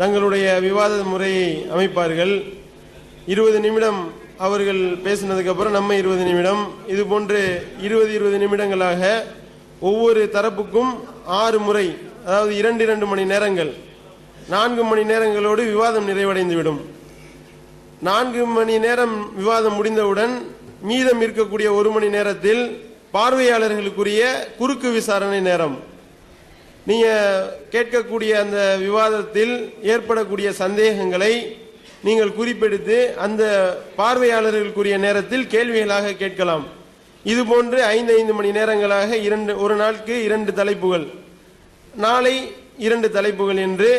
தங்களுடைய விவாத முறையை அமைப்பார்கள். 20 நிமிடம் அவர்கள் பேசினதுக்கு அப்புறம் நம்ம 20 நிமிடம், இது போன்று 20 நிமிடங்களாக ஒவ்வொரு தரப்புக்கும் 6 முறை, அதாவது 2 மணி நேரங்கள், 4 மணி நேரங்களோடு விவாதம் நிறைவடைந்துவிடும். 4 மணி நேரம் விவாதம் முடிந்தவுடன் மீதம் இருக்கக்கூடிய 1 மணி நேரத்தில் பார்வையாளர்களுக்குரிய குறுக்கு விசாரணை நேரம். நீங்க கேட்கக்கூடிய அந்த விவாதத்தில் ஏற்படக்கூடிய சந்தேகங்களை நீங்கள் குறிப்பெடுத்து அந்த பார்வையாளர்களுக்குரிய நேரத்தில் கேள்விகளாக கேட்கலாம். இது போன்று 5 மணி நேரங்களாக ஒரு நாளுக்கு 2 தலைப்புகள், நாளை 2 தலைப்புகள் என்று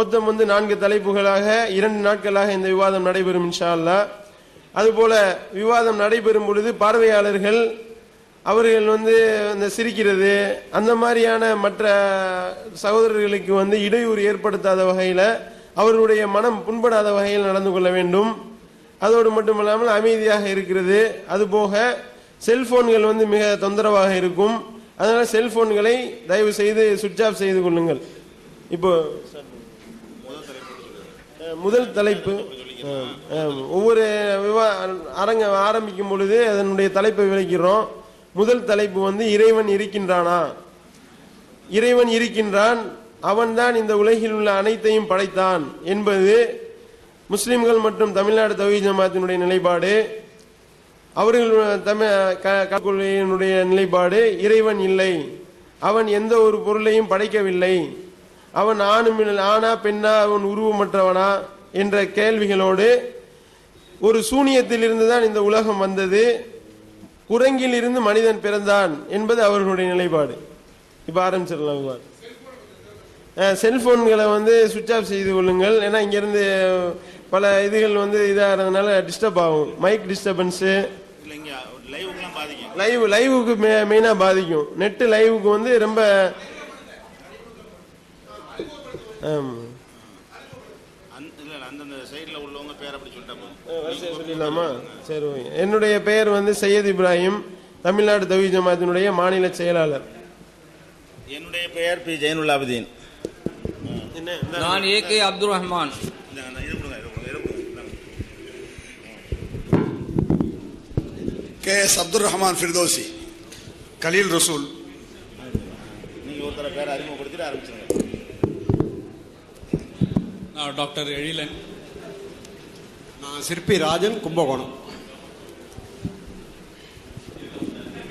மொத்தம் 4 தலைப்புகளாக 2 நாட்களாக இந்த விவாதம் நடைபெறும் இன்ஷா அல்லாஹ். அதுபோல விவாதம் நடைபெறும் பொழுது பார்வையாளர்கள் அவர்கள் இந்த சிரிக்கிறது அந்த மாதிரியான மற்ற சகோதரர்களுக்கு இடையூறு ஏற்படுத்தாத வகையில், அவர்களுடைய மனம் புண்படாத வகையில் நடந்து கொள்ள வேண்டும். அதோடு மட்டுமல்லாமல் அமைதியாக இருக்கிறது. அதுபோக செல்போன்கள் மிக தொந்தரவாக இருக்கும். அதனால செல்போன்களை தயவு செய்து சுவிட்ச் ஆஃப் செய்து கொள்ளுங்கள். இப்போ முதல் தலைப்பு, ஒவ்வொரு அரங்க ஆரம்பிக்கும் பொழுது அதனுடைய தலைப்பை விளக்கிறோம். முதல் தலைப்பு இறைவன் இருக்கின்றானா? இறைவன் இருக்கின்றான், அவன்தான் இந்த உலகில் உள்ள அனைத்தையும் படைத்தான் என்பது முஸ்லிம்கள் மற்றும் தமிழ்நாடு தௌஹீத் ஜமாத்தினுடைய நிலைப்பாடு. அவர்களுடைய நிலைப்பாடு இறைவன் இல்லை, அவன் எந்த ஒரு பொருளையும் படைக்கவில்லை, அவன் ஆனா பெண்ணா, அவன் உருவமற்றவனா என்ற கேள்விகளோடு ஒரு சூனியத்தில் இருந்துதான் இந்த உலகம் வந்தது, குரங்கில் இருந்து மனிதன் பிறந்தான் என்பது அவர்களுடைய நிலைப்பாடு. இப்ப ஆரம்பிச்சிடலாம். செல்போன்களை சுவிட்ச் ஆஃப் செய்து கொள்ளுங்கள். ஏன்னா இங்கிருந்து பல இதுகள் இதாகிறதுனால டிஸ்டர்ப் ஆகும். மைக் டிஸ்டர்பன்ஸ், லைவுக்கு மெயினா பாதிக்கும். நெட்டு லைவுக்கு ரொம்ப சொல்லிடலாமா? சரி, என்னுடைய பெயர் சையத் இப்ராஹிம், தமிழ்நாடு தௌஹீத் ஜமாத்தினுடைய மாநில செயலாளர். என்னுடைய பெயர் பி ஜெயினுல்லாபுதீன். நான் AK Abdul Rahman. K S Abdul Rahman Firdousi. Khalil Rasool. நீங்க ஒருத்தர பேரை அறிமுகப்படுத்திட்டு ஆரம்பிச்சுங்க. நான் டாக்டர் எழிலன். நான் சிற்பி ராஜன், கும்பகோணம்.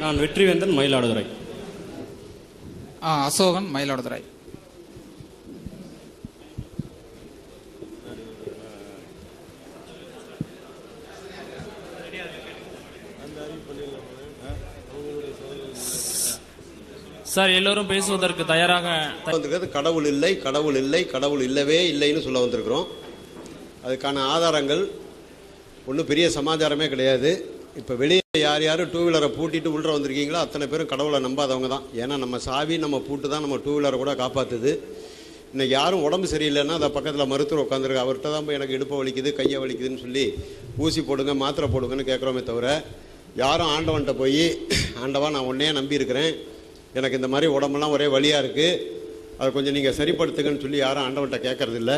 நான் வெற்றிவேந்தன், மயிலாடுதுறை. அசோகன், மயிலாடுதுறை. சார், எல்லோரும் பேசுவதற்கு தயாராக கடவுள் இல்லை, கடவுள் இல்லை, கடவுள் இல்லவே இல்லைன்னு சொல்ல வந்திருக்கிறோம். அதுக்கான ஆதாரங்கள் ஒன்றும் பெரிய சமாச்சாரமே கிடையாது. இப்போ வெளியே யார் யாரும் டூ வீலரை பூட்டிட்டு உள்ள வந்திருக்கீங்களோ அத்தனை பேரும் கடவுளை நம்பாதவங்க தான். ஏன்னா நம்ம சாவி, நம்ம பூட்டு தான் நம்ம டூ வீலரை கூட காப்பாற்றுது. இன்னைக்கு யாரும் உடம்பு சரியில்லைன்னா அதை பக்கத்தில் மருத்துவர் உட்காந்துருக்கு, அவர்கிட்ட தான் போய் எனக்கு இடுப்பை வலிக்குது, கையை வலிக்குதுன்னு சொல்லி ஊசி போடுங்க, மாத்திரை போடுங்கன்னு கேட்குறோமே தவிர, யாரும் ஆண்டவன்கிட்ட போய் ஆண்டவா நான் உன்னையே நம்பி இருக்கிறேன், எனக்கு இந்த மாதிரி உடம்பெல்லாம் ஒரே வலியாக இருக்குது, அதை கொஞ்சம் நீங்கள் சரிப்படுத்துங்கன்னு சொல்லி யாரும் ஆண்டவன்கிட்ட கேட்கறதில்ல.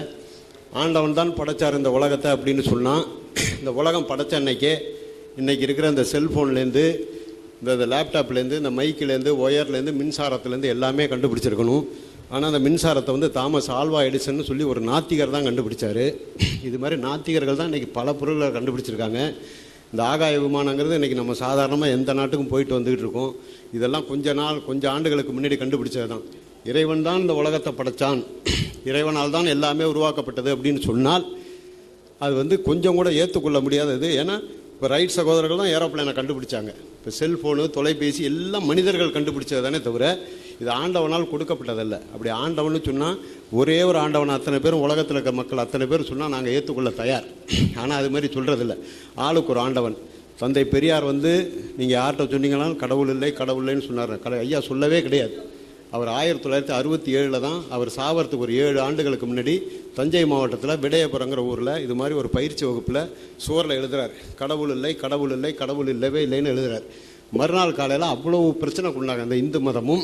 ஆண்டவன் தான் படைச்சார் இந்த உலகத்தை அப்படின்னு சொன்னால், இந்த உலகம் படைச்ச அன்னைக்கே இன்றைக்கி இருக்கிற இந்த செல்ஃபோன்லேருந்து, இந்த லேப்டாப்லேருந்து, இந்த மைக்கிலேருந்து, ஒயர்லேருந்து, மின்சாரத்துலேருந்து எல்லாமே கண்டுபிடிச்சிருக்கணும். ஆனால் அந்த மின்சாரத்தை தாமஸ் ஆல்வா எடிசன் சொல்லி ஒரு நாத்திகர் தான் கண்டுபிடிச்சார். இது மாதிரி நாத்திகர்கள் தான் இன்றைக்கி பல பொருள்களை கண்டுபிடிச்சிருக்காங்க. இந்த ஆகாய விமானங்கிறது இன்றைக்கி நம்ம சாதாரணமாக எந்த நாட்டுக்கும் போயிட்டு வந்துக்கிட்டு இருக்கோம். இதெல்லாம் கொஞ்சம் ஆண்டுகளுக்கு முன்னாடி கண்டுபிடிச்சது தான். இறைவன் தான் இந்த உலகத்தை படைத்தான், இறைவனால் தான் எல்லாமே உருவாக்கப்பட்டது அப்படின்னு சொன்னால் அது கொஞ்சம் கூட ஏற்றுக்கொள்ள முடியாதது. ஏன்னா இப்போ ரைட் சகோதரர்கள் தான் ஏரோப்ளைனை கண்டுபிடிச்சாங்க. இப்போ செல்ஃபோனு, தொலைபேசி எல்லாம் மனிதர்கள் கண்டுபிடிச்சது தானே தவிர இது ஆண்டவனால் கொடுக்கப்பட்டதல்ல. அப்படி ஆண்டவன்னு சொன்னால் ஒரே ஒரு ஆண்டவன் அத்தனை பேரும் உலகத்தில் இருக்கிற மக்கள் அத்தனை பேரும் சொன்னால் நாங்கள் ஏற்றுக்கொள்ள தயார். ஆனால் அது மாதிரி சொல்கிறதில்ல. ஆளுக்கு ஒரு ஆண்டவன். தந்தை பெரியார் நீங்கள் யார்கிட்ட சொன்னீங்கன்னாலும் கடவுள் இல்லை, கடவுள் இல்லைன்னு சொன்னார். ஐயா சொல்லவே கிடையாது. அவர் 1967 தான், அவர் சாவறதுக்கு ஒரு 7 ஆண்டுகளுக்கு முன்னாடி தஞ்சை மாவட்டத்தில் விடையபுரங்கிற ஊரில் இது மாதிரி ஒரு பயிற்சி வகுப்பில் சுவரில் எழுதுகிறார், கடவுள் இல்லை, கடவுள் இல்லை, கடவுள் இல்லவே இல்லைன்னு எழுதுகிறார். மறுநாள் காலையில் அவ்வளவு பிரச்சனைக்குள்ளாங்க. அந்த இந்து மதமும்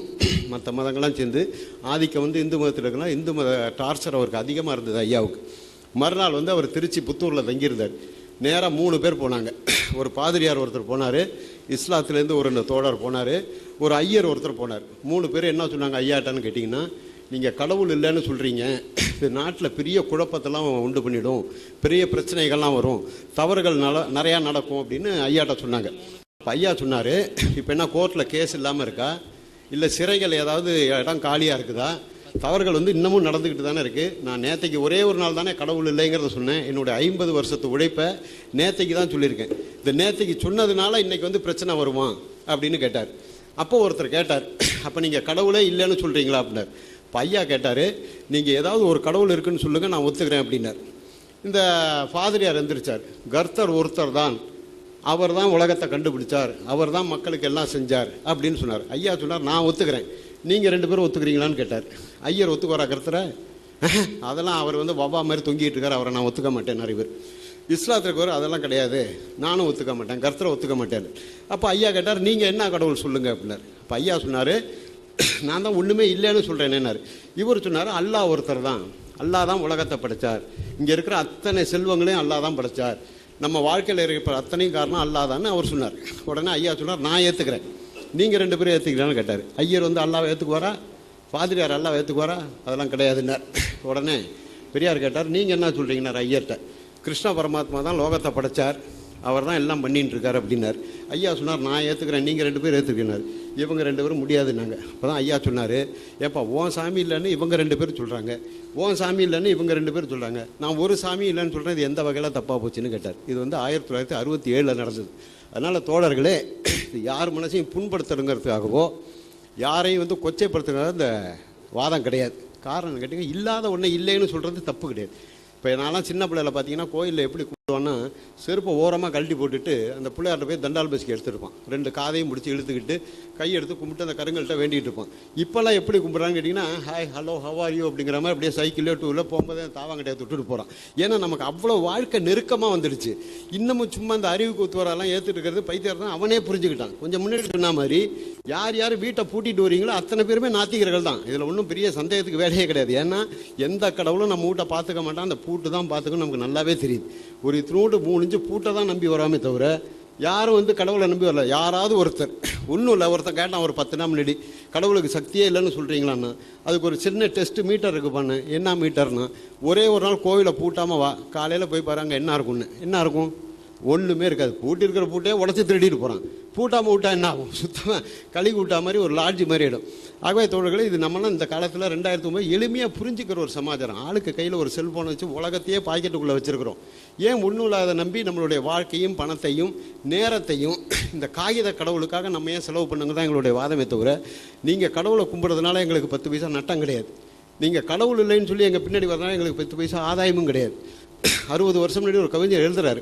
மற்ற மதங்கள்லாம் சேர்ந்து ஆதிக்கம் வந்து இந்து மதத்தில் இருக்கலாம். இந்து மத டார்ச்சர் அவருக்கு அதிகமாக இருந்தது ஐயாவுக்கு. மறுநாள் வந்து அவர் திருச்சி புத்தூரில் தங்கியிருந்தார். நேராக 3 பேர் போனாங்க. ஒரு பாதிரியார் ஒருத்தர் போனார், இஸ்லாத்துலேருந்து ஒரு தோழர் போனார், ஒரு ஐயர் ஒருத்தர் போனார். 3 பேர் என்ன சொன்னாங்க ஐயாட்டான்னு கேட்டிங்கன்னா, நீங்கள் கடவுள் இல்லைன்னு சொல்கிறீங்க, இது நாட்டில் பெரிய குழப்பத்தெல்லாம் உண்டு பண்ணிடும், பெரிய பிரச்சனைகள்லாம் வரும், தவறுகள் நிறையா நடக்கும் அப்படின்னு ஐயாட்ட சொன்னாங்க. இப்போ ஐயா சொன்னார், இப்போ என்ன கோர்ட்டில் கேஸ் இல்லாமல் இருக்கா, இல்லை சிறைகள் ஏதாவது இடம் காலியாக இருக்குதா, தவறுகள் வந்து இன்னமும் நடந்துக்கிட்டு தானே இருக்குது. நான் நேற்றைக்கு ஒரே ஒரு நாள் தானே கடவுள் இல்லைங்கிறத சொன்னேன். என்னுடைய 50 வருஷத்து உழைப்பை நேற்றைக்கு தான் சொல்லியிருக்கேன். இந்த நேற்றைக்கு சொன்னதுனால இன்றைக்கி வந்து பிரச்சனை வருமா அப்படின்னு கேட்டார். அப்போ ஒருத்தர் கேட்டார், அப்போ நீங்கள் கடவுளே இல்லைன்னு சொல்கிறீங்களா அப்படின்னார். இப்போ ஐயா கேட்டார், நீங்கள் ஏதாவது ஒரு கடவுள் இருக்குன்னு சொல்லுங்கள், நான் ஒத்துக்கிறேன் அப்படின்னார். இந்த ஃபாதரியார் எந்திரிச்சார், கர்த்தர் ஒருத்தர் தான், அவர் தான் உலகத்தை கண்டுபிடிச்சார், அவர் தான் மக்களுக்கு எல்லாம் செஞ்சார் அப்படின்னு சொன்னார். ஐயா சொன்னார், நான் ஒத்துக்கிறேன், நீங்கள் 2 பேரும் ஒத்துக்கிறீங்களான்னு கேட்டார். ஐயர் ஒத்துக்குவாரா கர்த்தரை? அதெல்லாம் அவர் வந்து வவ்வா மாதிரி தொங்கிட்டு இருக்கார், அவரை நான் ஒத்துக்க மாட்டேன். நிறைய பேர் இஸ்லாத்துக்கு வர அதெல்லாம் கிடையாது, நானும் ஒத்துக்க மாட்டேன், கர்த்தரை ஒத்துக்க மாட்டேன். அப்போ ஐயா கேட்டார், நீங்கள் என்ன கடவுள் சொல்லுங்கள் அப்படின்னார். அப்போ ஐயா சொன்னார், நான் தான் ஒன்றுமே இல்லைன்னு சொல்கிறேன்னார். இவர் சொன்னார், அல்லாஹ் ஒருத்தர் தான், அல்லாஹ் தான் உலகத்தை படைத்தார், இங்கே இருக்கிற அத்தனை செல்வங்களையும் அல்லாஹ் தான் படைத்தார், நம்ம வாழ்க்கையில் இருக்கிற அத்தனையும் காரணம் அல்லாஹ் தான் அவர் சொன்னார். உடனே ஐயா சொன்னார், நான் ஏற்றுக்கிறேன், நீங்கள் 2 பேரும் ஏற்றுக்கிறான்னு கேட்டார். ஐயர் வந்து அல்லாஹ் ஏற்றுக்குவாரா, பாதிரியார் அல்லாஹ் ஏற்றுக்குவாரா? அதெல்லாம் கிடையாதுன்னார். உடனே பெரியார் கேட்டார், நீங்கள் என்ன சொல்கிறீங்கன்னார் ஐயர்கிட்ட. கிருஷ்ண பரமாத்மா தான் லோகத்தை படைத்தார், அவர் தான் எல்லாம் பண்ணிட்டு இருக்கார் அப்படின்னார். ஐயா சொன்னார், நான் ஏற்றுக்கிறேன், நீங்கள் 2 பேரும் ஏற்றுக்கிறார். இவங்க 2 பேரும் முடியாதுன்னாங்க. அப்போ தான் ஐயா சொன்னார், ஏப்பா உன் சாமி இல்லைன்னு இவங்க 2 பேரும் சொல்கிறாங்க, உன் சாமி இல்லைன்னு இவங்க 2 பேரும் சொல்கிறாங்க, நான் ஒரு சாமி இல்லைன்னு சொல்கிறேன், இது எந்த வகையில் தப்பாக போச்சுன்னு கேட்டார். இது வந்து 1967 நடந்தது. அதனால் தோழர்களே, இது யார் மனசையும் புண்படுத்தணுங்கிறதுக்காகவோ யாரையும் வந்து கொச்சைப்படுத்துறதுக்காக இந்த வாதம் கிடையாது. காரணம் கேட்டிங்கன்னா, இல்லாத ஒன்றை இல்லைன்னு சொல்கிறது தப்பு கிடையாது. இப்போ நான்லாம் சின்ன பிள்ளையில் பார்த்தீங்கன்னா கோயிலில் எப்படி கும்பிடுவான்னா, செருப்பை ஓரமாக கழட்டி போட்டுட்டு அந்த பிள்ளையார்ட்ட போய் தண்டால் பசிக்கு எடுத்துருப்பான், 2 காதையும் முடிச்சு இழுத்துக்கிட்டு கையெடுத்து கும்பிட்டு அந்த கருங்கள்கிட்ட வேண்டிகிட்டு இருப்பான். இப்போல்லாம் எப்படி கும்பிட்றான்னு கேட்டிங்கன்னா, hi hello how are you அப்படிங்கிற மாதிரி அப்படியே சைக்கிளோ டூவில் போகும்போதே தாவாங்கட்டையை தொட்டுட்டு போகிறான். ஏன்னா நமக்கு அவ்வளோ வாழ்க்கை நெருக்கமாக வந்துடுச்சு. இன்னமும் சும்மா அந்த அறிவு கூத்துவரெல்லாம் ஏற்றுட்டு இருக்கிறது பைத்தியம் தான் அவனே புரிஞ்சுக்கிட்டான். கொஞ்சம் முன்னாடி சொன்ன மாதிரி யார் யார் வீட்டை பூட்டிட்டு வரீங்களோ அத்தனை பேருமே நாத்திகர்கள் தான். இதில் ஒன்றும் பெரிய சந்தேகத்துக்கு வேலையே கிடையாது. ஏன்னா எந்த கடவுளும் நம்ம வீட்டை பார்த்துக்க மாட்டான், அந்த பூட்டு தான் பார்த்துக்கணும், நமக்கு நல்லாவே தெரியுது. ஒரு 3 இன்ச்சு பூட்டை தான் நம்பி வராமே தவிர யாரும் வந்து கடவுளை நம்பி வரல. யாராவது ஒருத்தர் ஒன்றும் இல்லை, ஒருத்தர் கேட்டான் ஒரு 10 நாள் முன்னாடி, கடவுளுக்கு சக்தியே இல்லைன்னு சொல்கிறீங்களான்னா, அதுக்கு ஒரு சின்ன டெஸ்ட் மீட்டர் இருக்குது பண்ணு. என்ன மீட்டர்னா, ஒரே ஒரு நாள் கோவிலை பூட்டாமல் வா, காலையில் போய் பாருங்க என்ன இருக்கும்னு. என்ன இருக்கும்? ஒன்றுமே இருக்காது. பூட்டி இருக்கிற பூட்டே உடச்சி திருடிட்டு போகிறான். பூட்டாமல் விட்டா என்ன ஆகும்? சுத்தமாக களி கூட்டா மாதிரி ஒரு லாட்ஜி மாதிரி ஆகிடும். ஆகவே தோழர்களே, இது நம்மளாம் இந்த காலத்தில் 2009 எளிமையாக புரிஞ்சுக்கிற ஒரு சமாச்சாரம். ஆளுக்கு கையில் ஒரு செல்ஃபோனை வச்சு உலகத்தையே பாக்கெட்டுக்குள்ளே வச்சுருக்கிறோம். ஏன் ஒன்றும் இல்லாத நம்பி நம்மளுடைய வாழ்க்கையும் பணத்தையும் நேரத்தையும் இந்த காகித கடவுளுக்காக நம்ம ஏன் செலவு பண்ணுங்க தான் எங்களுடைய வாதமே தவிர, நீங்கள் கடவுளை கும்பிட்றதுனால எங்களுக்கு 10 பைசா நட்டம் கிடையாது. நீங்கள் கடவுள் இல்லைன்னு சொல்லி எங்கள் பின்னாடி வரதுனால எங்களுக்கு 10 பைசா ஆதாயமும் கிடையாது. 60 வருஷம் முன்னாடி ஒரு கவிஞர் எழுதுறாரு,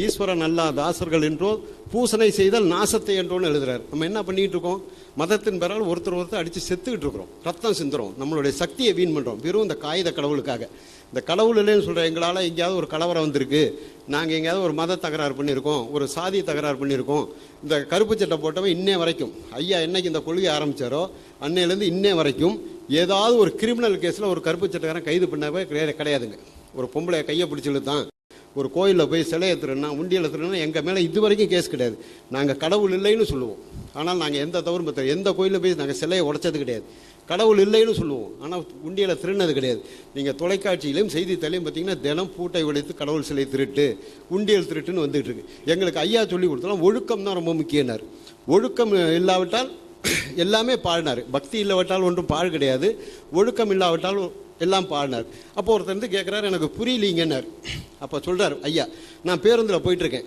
ஈஸ்வரன் அல்லா தாசர்கள் என்றோ பூசனை செய்தல் நாசத்தை என்றோன்னு எழுதுறாரு. நம்ம என்ன பண்ணிட்டு இருக்கோம்? மதத்தின் பெறால் ஒருத்தர் அடித்து செத்துக்கிட்டு இருக்கிறோம், ரத்தம் சிந்துறோம், நம்மளுடைய சக்தியை வீண் பண்ணுறோம் வெறும் இந்த காகித கடவுளுக்காக. இந்த கடவுள் இல்லைன்னு சொல்கிற எங்களால் எங்கேயாவது ஒரு கலவரம் வந்திருக்கு, நாங்கள் எங்கேயாவது ஒரு மத தகராறு பண்ணியிருக்கோம், ஒரு சாதி தகராறு பண்ணியிருக்கோம். இந்த கருப்பு சட்டை போட்டவன் இன்னே வரைக்கும், ஐயா என்னைக்கு இந்த கொள்கை ஆரம்பித்தாரோ அன்னையிலேருந்து இன்னே வரைக்கும் ஏதாவது ஒரு கிரிமினல் கேஸில் ஒரு கருப்பு சட்டைக்காரன் கைது பண்ணவே கிடையாதுங்க. ஒரு பொம்பளை கையை பிடிச்சிட்டு தான் ஒரு கோயிலில் போய் சிலை ஏற்றுறோன்னா, உண்டியல் ஏற்றுறோன்னா எங்கள் மேலே இது வரைக்கும் கேஸ் கிடையாது. நாங்கள் கடவுள் இல்லைன்னு சொல்லுவோம், ஆனால் நாங்கள் எந்த தவறும் பற்ற எந்த கோயிலில் போய் நாங்கள் சிலையை உடைச்சது கிடையாது. கடவுள் இல்லைன்னு சொல்லுவோம், ஆனால் உண்டியலை திருடினது கிடையாது. நீங்கள் தொலைக்காட்சியிலையும் செய்தித்தாலையும் பார்த்தீங்கன்னா தினம் பூட்டை உடைத்து கடவுள் சிலை திருட்டு, உண்டியல் திருட்டுன்னு வந்துட்டு இருக்கு. எங்களுக்கு ஐயா சொல்லி கொடுத்தாலும் ஒழுக்கம் தான் ரொம்ப முக்கியனார். ஒழுக்கம் இல்லாவிட்டால் எல்லாமே பாடினார். பக்தி இல்லாவிட்டால் ஒன்றும் பாழ் கிடையாது, ஒழுக்கம் இல்லாவிட்டால் எல்லாம் பாடினார். அப்போ ஒருத்தர் வந்து கேட்குறாரு, எனக்கு புரியலீங்கன்னார். அப்போ சொல்கிறார், ஐயா நான் பேருந்தில் போயிட்டுருக்கேன்,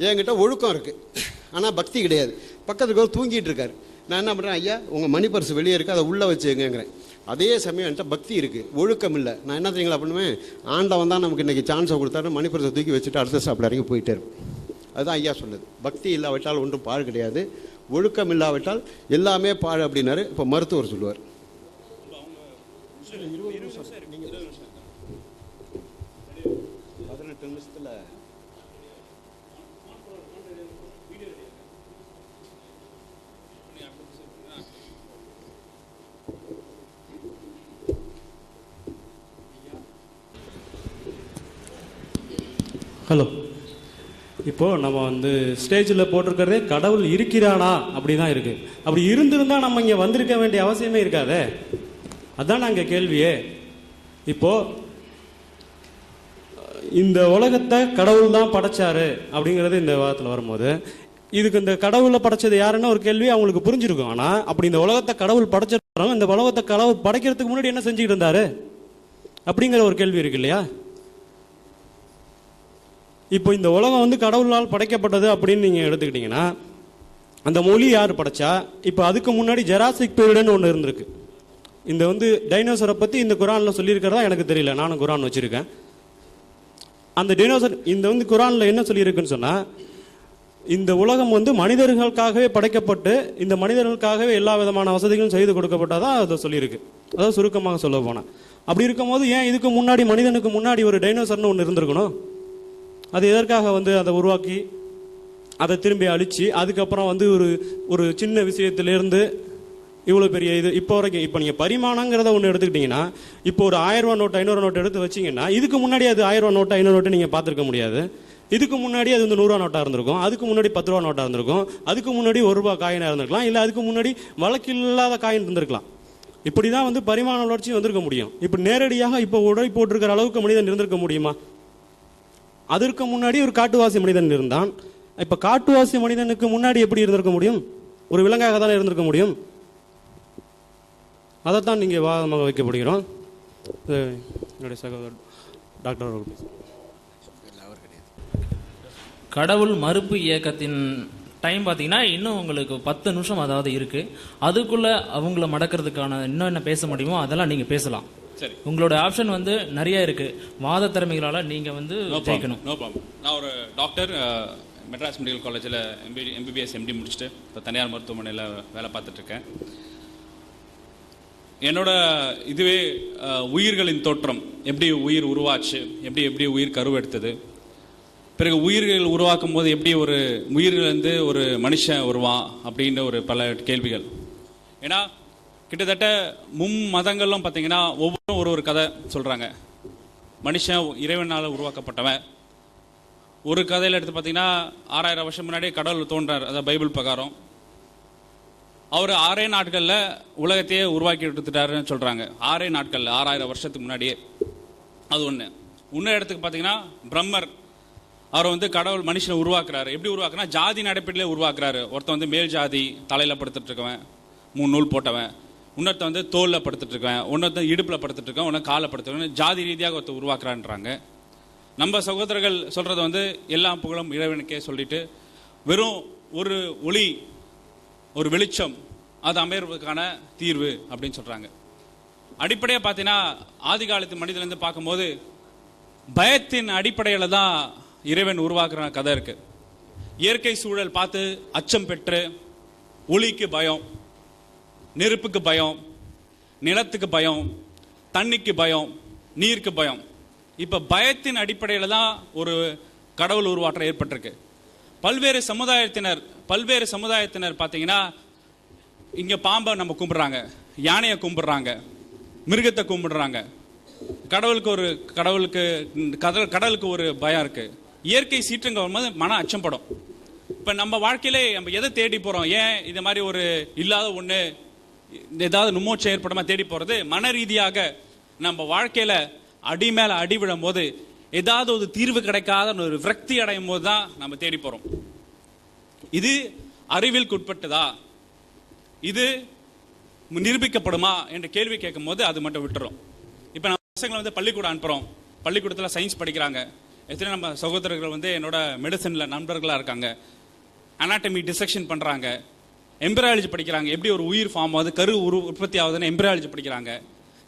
என்கிட்ட ஒழுக்கம் இருக்குது ஆனால் பக்தி கிடையாது. பக்கத்துக்கு ஒரு தூங்கிட்டு இருக்காரு. நான் என்ன பண்ணுறேன், ஐயா உங்கள் மணி பர்ஸ் வெளியே இருக்குது, அதை உள்ளே வச்சுங்கிறேன். அதே சமயம் என்கிட்ட பக்தி இருக்குது, ஒழுக்கம் இல்லை. நான் என்ன தெரியுங்களா பண்ணுவேன், ஆண்டவன் தான் நமக்கு இன்றைக்கி சான்ஸை கொடுத்தாரு, மணி பர்ஸை தூக்கி வச்சுட்டு அடுத்த ஸ்டாப்பில் இறங்கி போயிட்டே இருப்பேன். அதுதான் ஐயா சொன்னது. பக்தி இல்லாவிட்டால் ஒன்றும் பாழ் கிடையாது, ஒழுக்கம் இல்லாவிட்டால் எல்லாமே பாழ் அப்படின்னாரு. இப்போ மருத்துவர் சொல்லுவார். 18 நிமிஷத்தில் ஹலோ. இப்போது நம்ம வந்து ஸ்டேஜில் போட்டிருக்கிறதே கடவுள் இருக்கிறானா அப்படி தான் இருக்குது. அப்படி இருந்திருந்தால் நம்ம இங்கே வந்திருக்க வேண்டிய அவசியமே இருக்காதே. அதுதான் நாங்கள் கேள்வியே. இப்போது இந்த உலகத்தை கடவுள் தான் படைச்சாரு அப்படிங்கிறது இந்த வாதத்தில் வரும்போது, இதுக்கு இந்த கடவுளை படைச்சது யாருன்னு ஒரு கேள்வி அவங்களுக்கு புரிஞ்சிருக்கும். ஆனால் அப்படி இந்த உலகத்தை கடவுள் படைச்சிருக்கிறோம், இந்த உலகத்தை கடவுள் படைக்கிறதுக்கு முன்னாடி என்ன செஞ்சுக்கிட்டு இருந்தாரு அப்படிங்கிற ஒரு கேள்வி இருக்கு இல்லையா? இப்போ இந்த உலகம் வந்து கடவுளால் படைக்கப்பட்டது அப்படின்னு நீங்கள் எடுத்துக்கிட்டிங்கன்னா, அந்த மொழி யார் படைச்சா? இப்போ அதுக்கு முன்னாடி ஜெராசிக் பீரியடுன்னு ஒன்று இருந்திருக்கு. இந்த வந்து டைனோசரை பற்றி இந்த குரானில் சொல்லியிருக்கிறதா எனக்கு தெரியல, நானும் குரான் வச்சுருக்கேன். அந்த டைனோசர் இந்த வந்து குரானில் என்ன சொல்லியிருக்குன்னு சொன்னால், இந்த உலகம் வந்து மனிதர்களுக்காகவே படைக்கப்பட்டு இந்த மனிதர்களுக்காகவே எல்லா விதமான வசதிகளும் செய்து கொடுக்கப்பட்டதான் அதை சொல்லியிருக்கு. அதாவது சுருக்கமாக சொல்ல போனால், அப்படி இருக்கும் போது ஏன் இதுக்கு முன்னாடி மனிதனுக்கு முன்னாடி ஒரு டைனோசர்னு ஒன்று இருந்திருக்கணும்? அது எதற்காக வந்து அதை உருவாக்கி அதை திரும்பி அழித்து அதுக்கப்புறம் வந்து ஒரு சின்ன விஷயத்திலேருந்து இவ்வளோ பெரிய இது இப்போ வரைக்கும். இப்போ நீங்கள் பரிமாணங்கிறத ஒன்று எடுத்துக்கிட்டிங்கன்னா, இப்போ ஒரு 1000 ரூபா நோட்டு 500 நோட்டு எடுத்து வச்சிங்கன்னா, இதுக்கு முன்னாடி அது 1000 ரூபா நோட்டு 500 நோட்டு நீங்கள் பார்த்துருக்க முடியாது. இதுக்கு முன்னாடி அது வந்து 100 ரூபா நோட்டாக இருந்திருக்கும், அதுக்கு முன்னாடி 10 ரூபா நோட்டாக இருந்திருக்கும், அதுக்கு முன்னாடி 1 ரூபா காயினாக இருந்திருக்கலாம், இல்லை அதுக்கு முன்னாடி வழக்கில்லாத காயின் இருந்திருக்கலாம். இப்படி தான் வந்து பரிமாண வளர்ச்சி வந்திருக்க முடியும். இப்போ நேரடியாக இப்போ உடை போட்டிருக்கிற அளவுக்கு மனிதன் இருந்திருக்க முடியுமா? அதற்கு முன்னாடி ஒரு காட்டுவாசி மனிதன் இருந்தான். இப்போ காட்டுவாசி மனிதனுக்கு முன்னாடி எப்படி இருந்திருக்க முடியும்? ஒரு விலங்காக தானே இருந்திருக்க முடியும். அதைத்தான் நீங்கள் வாதமாக வைக்கப்படுகிறோம். என்னுடைய சகோதரர் டாக்டர் அவர்கள். கடவுள் மறுப்பு இயக்கத்தின் டைம் பார்த்தீங்கன்னா இன்னும் உங்களுக்கு 10 நிமிஷம் அதாவது இருக்குது. அதுக்குள்ளே அவங்கள மடக்கிறதுக்கான இன்னும் என்ன பேச முடியுமோ அதெல்லாம் நீங்கள் பேசலாம். சரி, உங்களோட ஆப்ஷன் வந்து நிறைய இருக்குது. வாத திறமைகளால் நீங்கள் வந்து ஜெயிக்கணும். No problem. நான் ஒரு டாக்டர், மெட்ராஸ் மெடிக்கல் காலேஜில் எம்பிபிஎஸ் எம்டி முடிச்சுட்டு இப்போ தனியார் மருத்துவமனையில் வேலை பார்த்துட்ருக்கேன். என்னோட இதுவே உயிர்களின் தோற்றம், எப்படி உயிர் உருவாச்சு, எப்படி உயிர் கருவெடுத்தது, பிறகு உயிர்கள் உருவாக்கும் போது எப்படி ஒரு உயிர்லேருந்து ஒரு மனுஷன் வருவான் அப்படின்ற ஒரு பல கேள்விகள். ஏன்னா கிட்டத்தட்ட மதங்களும் பார்த்தீங்கன்னா ஒவ்வொன்றும் ஒரு கதை சொல்கிறாங்க. மனுஷன் இறைவனால் உருவாக்கப்பட்டவன். ஒரு கதையில் எடுத்து பார்த்தீங்கன்னா 6000 வருஷம் முன்னாடியே கடவுள் தோன்றார், அதாவது பைபிள் பிரகாரம். அவர் 6 நாட்களில் உலகத்தையே உருவாக்கி எடுத்துட்டாருன்னு சொல்கிறாங்க. 6 நாட்களில் 6000 வருஷத்துக்கு முன்னாடியே. அது ஒன்று. இன்னொரு இடத்துக்கு பார்த்தீங்கன்னா பிரம்மர், அவர் வந்து கடவுள் மனுஷனை உருவாக்குறாரு. எப்படி உருவாக்குனா ஜாதி அடிப்படையிலே உருவாக்குறாரு. ஒருத்தன் வந்து மேல் ஜாதி தலையில் படுத்துட்டு இருக்கவன், 3 நூல் போட்டவன், இன்னொருத்த வந்து தோலில் படுத்துட்டு இருக்கவன், இன்னொருத்தன் இடுப்பில் படுத்துட்டு இருக்கவன், ஒன்று காலை படுத்துருக்கவன், ஜாதி ரீதியாக ஒருத்தர் உருவாக்குறான்றாங்க. நம்ம சகோதரர்கள் சொல்கிறத வந்து எல்லா புகழும் இறைவனுக்கே சொல்லிட்டு வெறும் ஒரு ஒளி, ஒரு வெளிச்சம், அது அமைவதற்கான தீர்வு அப்படின்னு சொல்கிறாங்க. அடிப்படையாக பார்த்தீங்கன்னா ஆதி காலத்து மனிதர்லேருந்து பார்க்கும்போது பயத்தின் அடிப்படையில் தான் இறைவன் உருவாக்குற கதை இருக்குது. இயற்கை சூழல் பார்த்து அச்சம் பெற்று ஒளிக்கு பயம், நெருப்புக்கு பயம், நிலத்துக்கு பயம், தண்ணிக்கு பயம், நீருக்கு பயம். இப்போ பயத்தின் அடிப்படையில் தான் ஒரு கடவுள் உருவாற்றம் ஏற்பட்டிருக்கு. பல்வேறு சமுதாயத்தினர் பார்த்தீங்கன்னா இங்கே பாம்பை நம்ம கும்பிடுறாங்க, யானையை கும்பிடுறாங்க, மிருகத்தை கும்பிடுறாங்க. கடலுக்கு ஒரு பயம் இருக்குது. இயற்கை சீற்றங்கள் வரும்போது மன அச்சம்படும். இப்போ நம்ம வாழ்க்கையிலே நம்ம எதை தேடி போகிறோம்? ஏன் இது மாதிரி ஒரு இல்லாத ஒன்று ஏதாவது நுமோச்சம் ஏற்படாம தேடி போகிறது? மன ரீதியாக நம்ம வாழ்க்கையில் அடி மேலே அடி விழும் போது ஏதாவது ஒரு தீர்வு கிடைக்காத ஒரு விரக்தி அடையும் போது தான் நம்ம தேடி போகிறோம். இது அறிவியலுக்கு உட்பட்டதா? இது நிரூபிக்கப்படுமா என்ற கேள்வி கேட்கும் போது அது மட்டும் விட்டுறோம். இப்போ நம்ம பசங்களை வந்து பள்ளிக்கூடம் அனுப்புகிறோம். பள்ளிக்கூடத்தில் சயின்ஸ் படிக்கிறாங்க. எத்தனை நம்ம சகோதரர்கள் வந்து என்னோட மெடிசனில் நண்பர்களாக இருக்காங்க. அனாட்டமி டிசெக்ஷன் பண்ணுறாங்க, எம்பிரியாலஜி படிக்கிறாங்க. எப்படி ஒரு உயிர் ஃபார்ம் ஆகுது, கரு உற்பத்தி ஆகுதுன்னு எம்பிரியாலஜி படிக்கிறாங்க.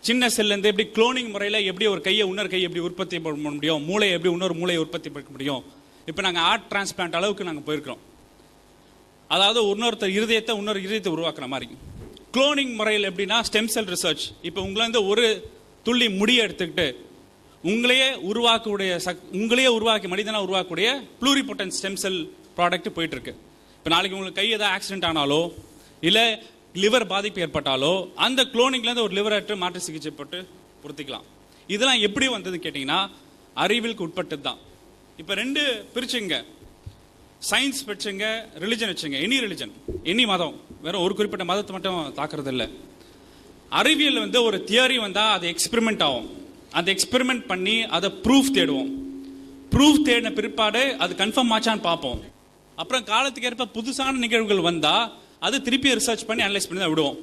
சின்ன செல்லேருந்து எப்படி குளோனிங் முறையில் எப்படி ஒரு கையை இன்னொரு கையை எப்படி உற்பத்தி பண்ண முடியும், மூளையை எப்படி இன்னொரு மூளையை உற்பத்தி பண்ண முடியும். இப்போ நாங்கள் ஹார்ட் டிரான்ஸ்பிளான்ட் அளவுக்கு நாங்கள் போயிருக்கிறோம். அதாவது இன்னொருத்தர் இன்னொரு இதயத்தை உருவாக்குற மாதிரி. குளோனிங் முறையில் எப்படின்னா ஸ்டெம் செல் ரிசர்ச். இப்போ உங்களை வந்து ஒரு துள்ளி முடியை எடுத்துக்கிட்டு உங்களையே உருவாக்கி மனிதனாக உருவாக்கக்கூடிய ப்ளூரிபொட்டன்ட் ஸ்டெம் செல் ப்ராடக்ட் போயிட்டு இருக்கு. இப்போ நாளைக்கு உங்களுக்கு கை ஏதாவது ஆக்சிடென்ட் ஆனாலோ இல்லை லிவர் பாதிப்பு ஏற்பட்டாலோ அந்த குளோனிங்லேருந்து ஒரு லிவர் அற்று மாற்று சிகிச்சை போட்டு பொருத்திக்கலாம். இதெல்லாம் எப்படி வந்ததுன்னு கேட்டிங்கன்னா அறிவியலுக்கு உட்பட்டது தான். இப்போ ரெண்டு பிரிச்சுங்க, சயின்ஸ் வச்சுங்க, ரிலிஜன் வச்சுங்க. எனி ரிலிஜன், எனி மதம், வேற ஒரு குறிப்பிட்ட மதத்தை மட்டும் தாக்குறது இல்லை. அறிவியல் வந்து ஒரு தியரி வந்தால் அது எக்ஸ்பெரிமெண்ட் ஆகும். அந்த எக்ஸ்பெரிமெண்ட் பண்ணி அதை ப்ரூஃப் தேடுவோம். ப்ரூஃப் தேடின பிற்பாடு அது கன்ஃபார்ம் ஆச்சான்னு பார்ப்போம். அப்புறம் காலத்துக்கு ஏற்ப புதுசான நிகழ்வுகள் வந்தால் அது திருப்பி ரிசர்ச் பண்ணி அனலைஸ் பண்ணி தான் விடுவோம்.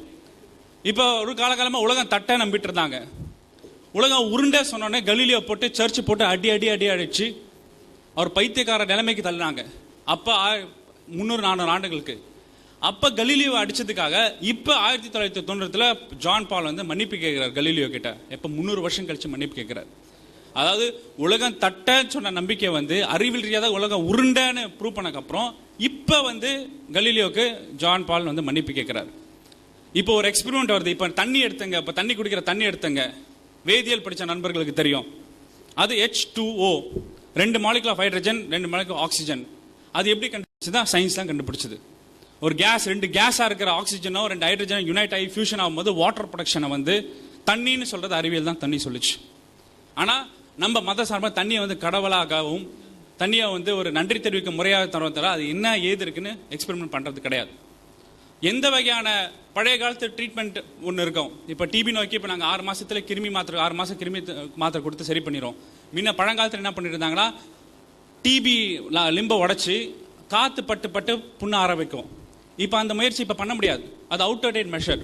இப்போ ஒரு காலகாலமாக உலகம் தட்டை நம்பிட்டு இருந்தாங்க. உலகம் உருண்டை சொன்னோடனே கலீலியோ போட்டு சர்ச் போட்டு அடி அடி அடி அடிச்சு அவர் பைத்தியக்கார நிலைமைக்கு தள்ளினாங்க. அப்போ 300-400 ஆண்டுகளுக்கு அப்போ கலீலியோ அடிச்சதுக்காக இப்போ 1990 ஜான் பால் வந்து மன்னிப்பு கேட்கிறார் கலீலியோ கிட்ட. எப்போ 300 வருஷம் கழிச்சு மன்னிப்பு கேட்கிறார். அதாவது உலகம் தட்டன்னு சொன்ன நம்பிக்கை வந்து அறிவியல் ரீதியாக உலகம் உருண்டைன்னு ப்ரூவ் பண்ணக்கப்புறம் இப்போ வந்து கலீலியோக்கு ஜான் பால் வந்து மன்னிப்பு கேட்கிறார். இப்போ ஒரு எக்ஸ்பெரிமெண்ட் வருது. இப்போ தண்ணி எடுத்துங்க, இப்போ தண்ணி குடிக்கிற தண்ணி எடுத்துங்க, வேதியியல் படித்த நண்பர்களுக்கு தெரியும். அது H2O, 2 molecule of hydrogen, 2 molecule oxygen. அது எப்படி கண்டுபிடிச்சது? தான் சயின்ஸ் தான் கண்டுபிடிச்சது. ஒரு கேஸ், 2 கேஸாக இருக்கிற ஆக்சிஜனோ 2 ஹைட்ரஜனோ யுனைட் ஆகி ஃபியூஷன் ஆகும்போது வாட்டர் ப்ரொடக்ஷனை வந்து தண்ணின்னு சொல்றது அறிவியல் தான் தண்ணி சொல்லிச்சு. ஆனால் நம்ம மத சார்பாக தண்ணியை வந்து கடவுளாகவும் தண்ணியை வந்து ஒரு நன்றி தெரிவிக்க முறையாக தர அது என்ன ஏது இருக்குன்னு எக்ஸ்பெரிமெண்ட் பண்ணுறது கிடையாது. எந்த வகையான பழைய காலத்து ட்ரீட்மெண்ட் ஒன்று இருக்கும். இப்போ டிபி நோக்கி இப்போ நாங்கள் 6 மாதத்தில் கிருமி மாத்திரை 6 மாதம் கிருமி மாத்திரை கொடுத்து சரி பண்ணிடுறோம். முன்ன பழங்காலத்தில் என்ன பண்ணிட்டு இருந்தாங்கன்னா டிபி லிம்பை உடச்சி காற்று பட்டு பட்டு புண்ண ஆரம்பிக்கும். இப்போ அந்த முயற்சி இப்போ பண்ண முடியாது. அது அவுட்டோடேட் மெஷர்.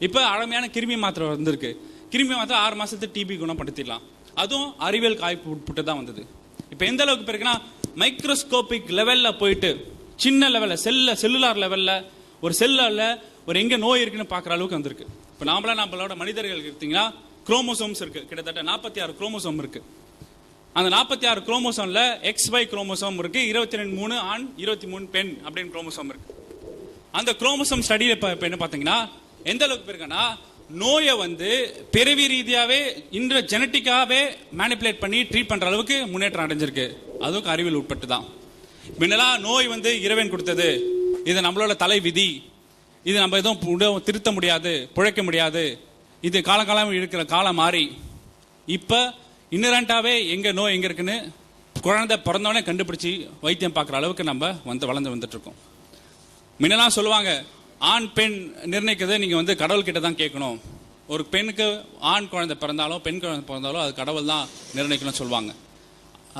இப்போ அழமையான கிருமி மாத்திரை வந்திருக்கு. கிருமி மாத்திரை 6 மாதத்துக்கு டிபி குணப்படுத்திடலாம். அதுவும் அறிவியல் காய்ப்பு உட்பட்டு தான் வந்தது. இப்போ எந்த அளவுக்கு போயிருக்குன்னா மைக்ரோஸ்கோபிக் லெவலில் போயிட்டு சின்ன லெவலில் செல்லுலார் லெவலில் ஒரு செல்லில் ஒரு எங்கே நோய் இருக்குன்னு பார்க்குற அளவுக்கு வந்திருக்கு. இப்போ நம்மளோட மனிதர்கள் எடுத்தீங்கன்னா குரோமோசோம்ஸ் இருக்கு. கிட்டத்தட்ட 46 குரோமோசோம் இருக்கு. அந்த 46 குரோமோசோம்ல XY குரோமோசோம் இருக்கு, 22 ஆண் 23 பெண் அப்படின்னு குரோமோசோம் இருக்கு. அந்த குரோமோசோம் ஸ்டடியில் இப்போ என்ன பார்த்தீங்கன்னா எந்த அளவுக்கு போயிருக்குன்னா நோயை வந்து பிறவி ரீதியாகவே இன்ற ஜெனட்டிக்காகவே மேனிப்புலேட் பண்ணி ட்ரீட் பண்ணுற அளவுக்கு முன்னேற்றம் அடைஞ்சிருக்கு. அதுவும் அறிவியல் உட்பட்டு தான். முன்னெல்லாம் நோய் வந்து இறைவன் கொடுத்தது, இது நம்மளோட தலை விதி, இது நம்ம எதுவும் திருத்த முடியாது, பிழைக்க முடியாது, இது காலகாலம் இருக்கிற காலம் மாறி இப்போ இன்னரண்டாவே எங்க நோய் எங்க இருக்குன்னு குழந்தை பிறந்தவனே கண்டுபிடிச்சி வைத்தியம் பார்க்குற அளவுக்கு நம்ம வளர்ந்து வந்துட்டு இருக்கோம். முன்னெல்லாம் சொல்லுவாங்க ஆண் பெண் நிர்ணயிக்கிறத நீங்க வந்து கடவுள் கிட்ட தான் கேட்கணும். ஒரு பெண்ணுக்கு ஆண் குழந்தை பிறந்தாலும் பெண் குழந்தை பிறந்தாலும் அது கடவுள் தான் நிர்ணயிக்கணும்னு சொல்லுவாங்க.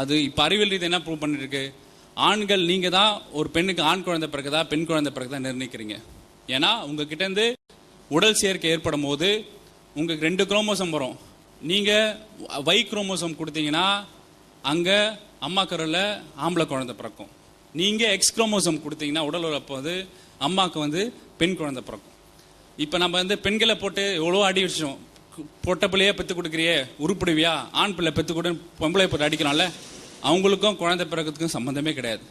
அது இப்போ அறிவியல் ரீதி என்ன ப்ரூவ் பண்ணிட்டு இருக்கு? ஆண்கள் நீங்க தான் ஒரு பெண்ணுக்கு ஆண் குழந்தை பிறகுதா பெண் குழந்தை பிறகுதா நிர்ணயிக்கிறீங்க. ஏன்னா உங்ககிட்ட இருந்து உடல் சேர்க்கை ஏற்படும் போது உங்களுக்கு 2 குரோமோசோம் வரும். நீங்க Y குரோமோசோம் கொடுத்தீங்கன்னா அங்க அம்மா கருவில் ஆம்பளை குழந்தை பிறக்கும். நீங்க X குரோமோசோம் கொடுத்தீங்கன்னா உடல் உறப்போது அம்மாவுக்கு வந்து பெண் குழந்தை பிறக்கும். இப்போ நம்ம வந்து பெண்களை போட்டு எவ்வளோ அடி வச்சோம். பொட்ட பிள்ளையே பெற்று கொடுக்குறியே உருப்பிடுவியா, ஆண் பிள்ளை பெற்று கொடு பொம்பளை போட்டு அடிக்கணும்ல. அவங்களுக்கும் குழந்தை பிறக்கிறதுக்கும் சம்மந்தமே கிடையாது.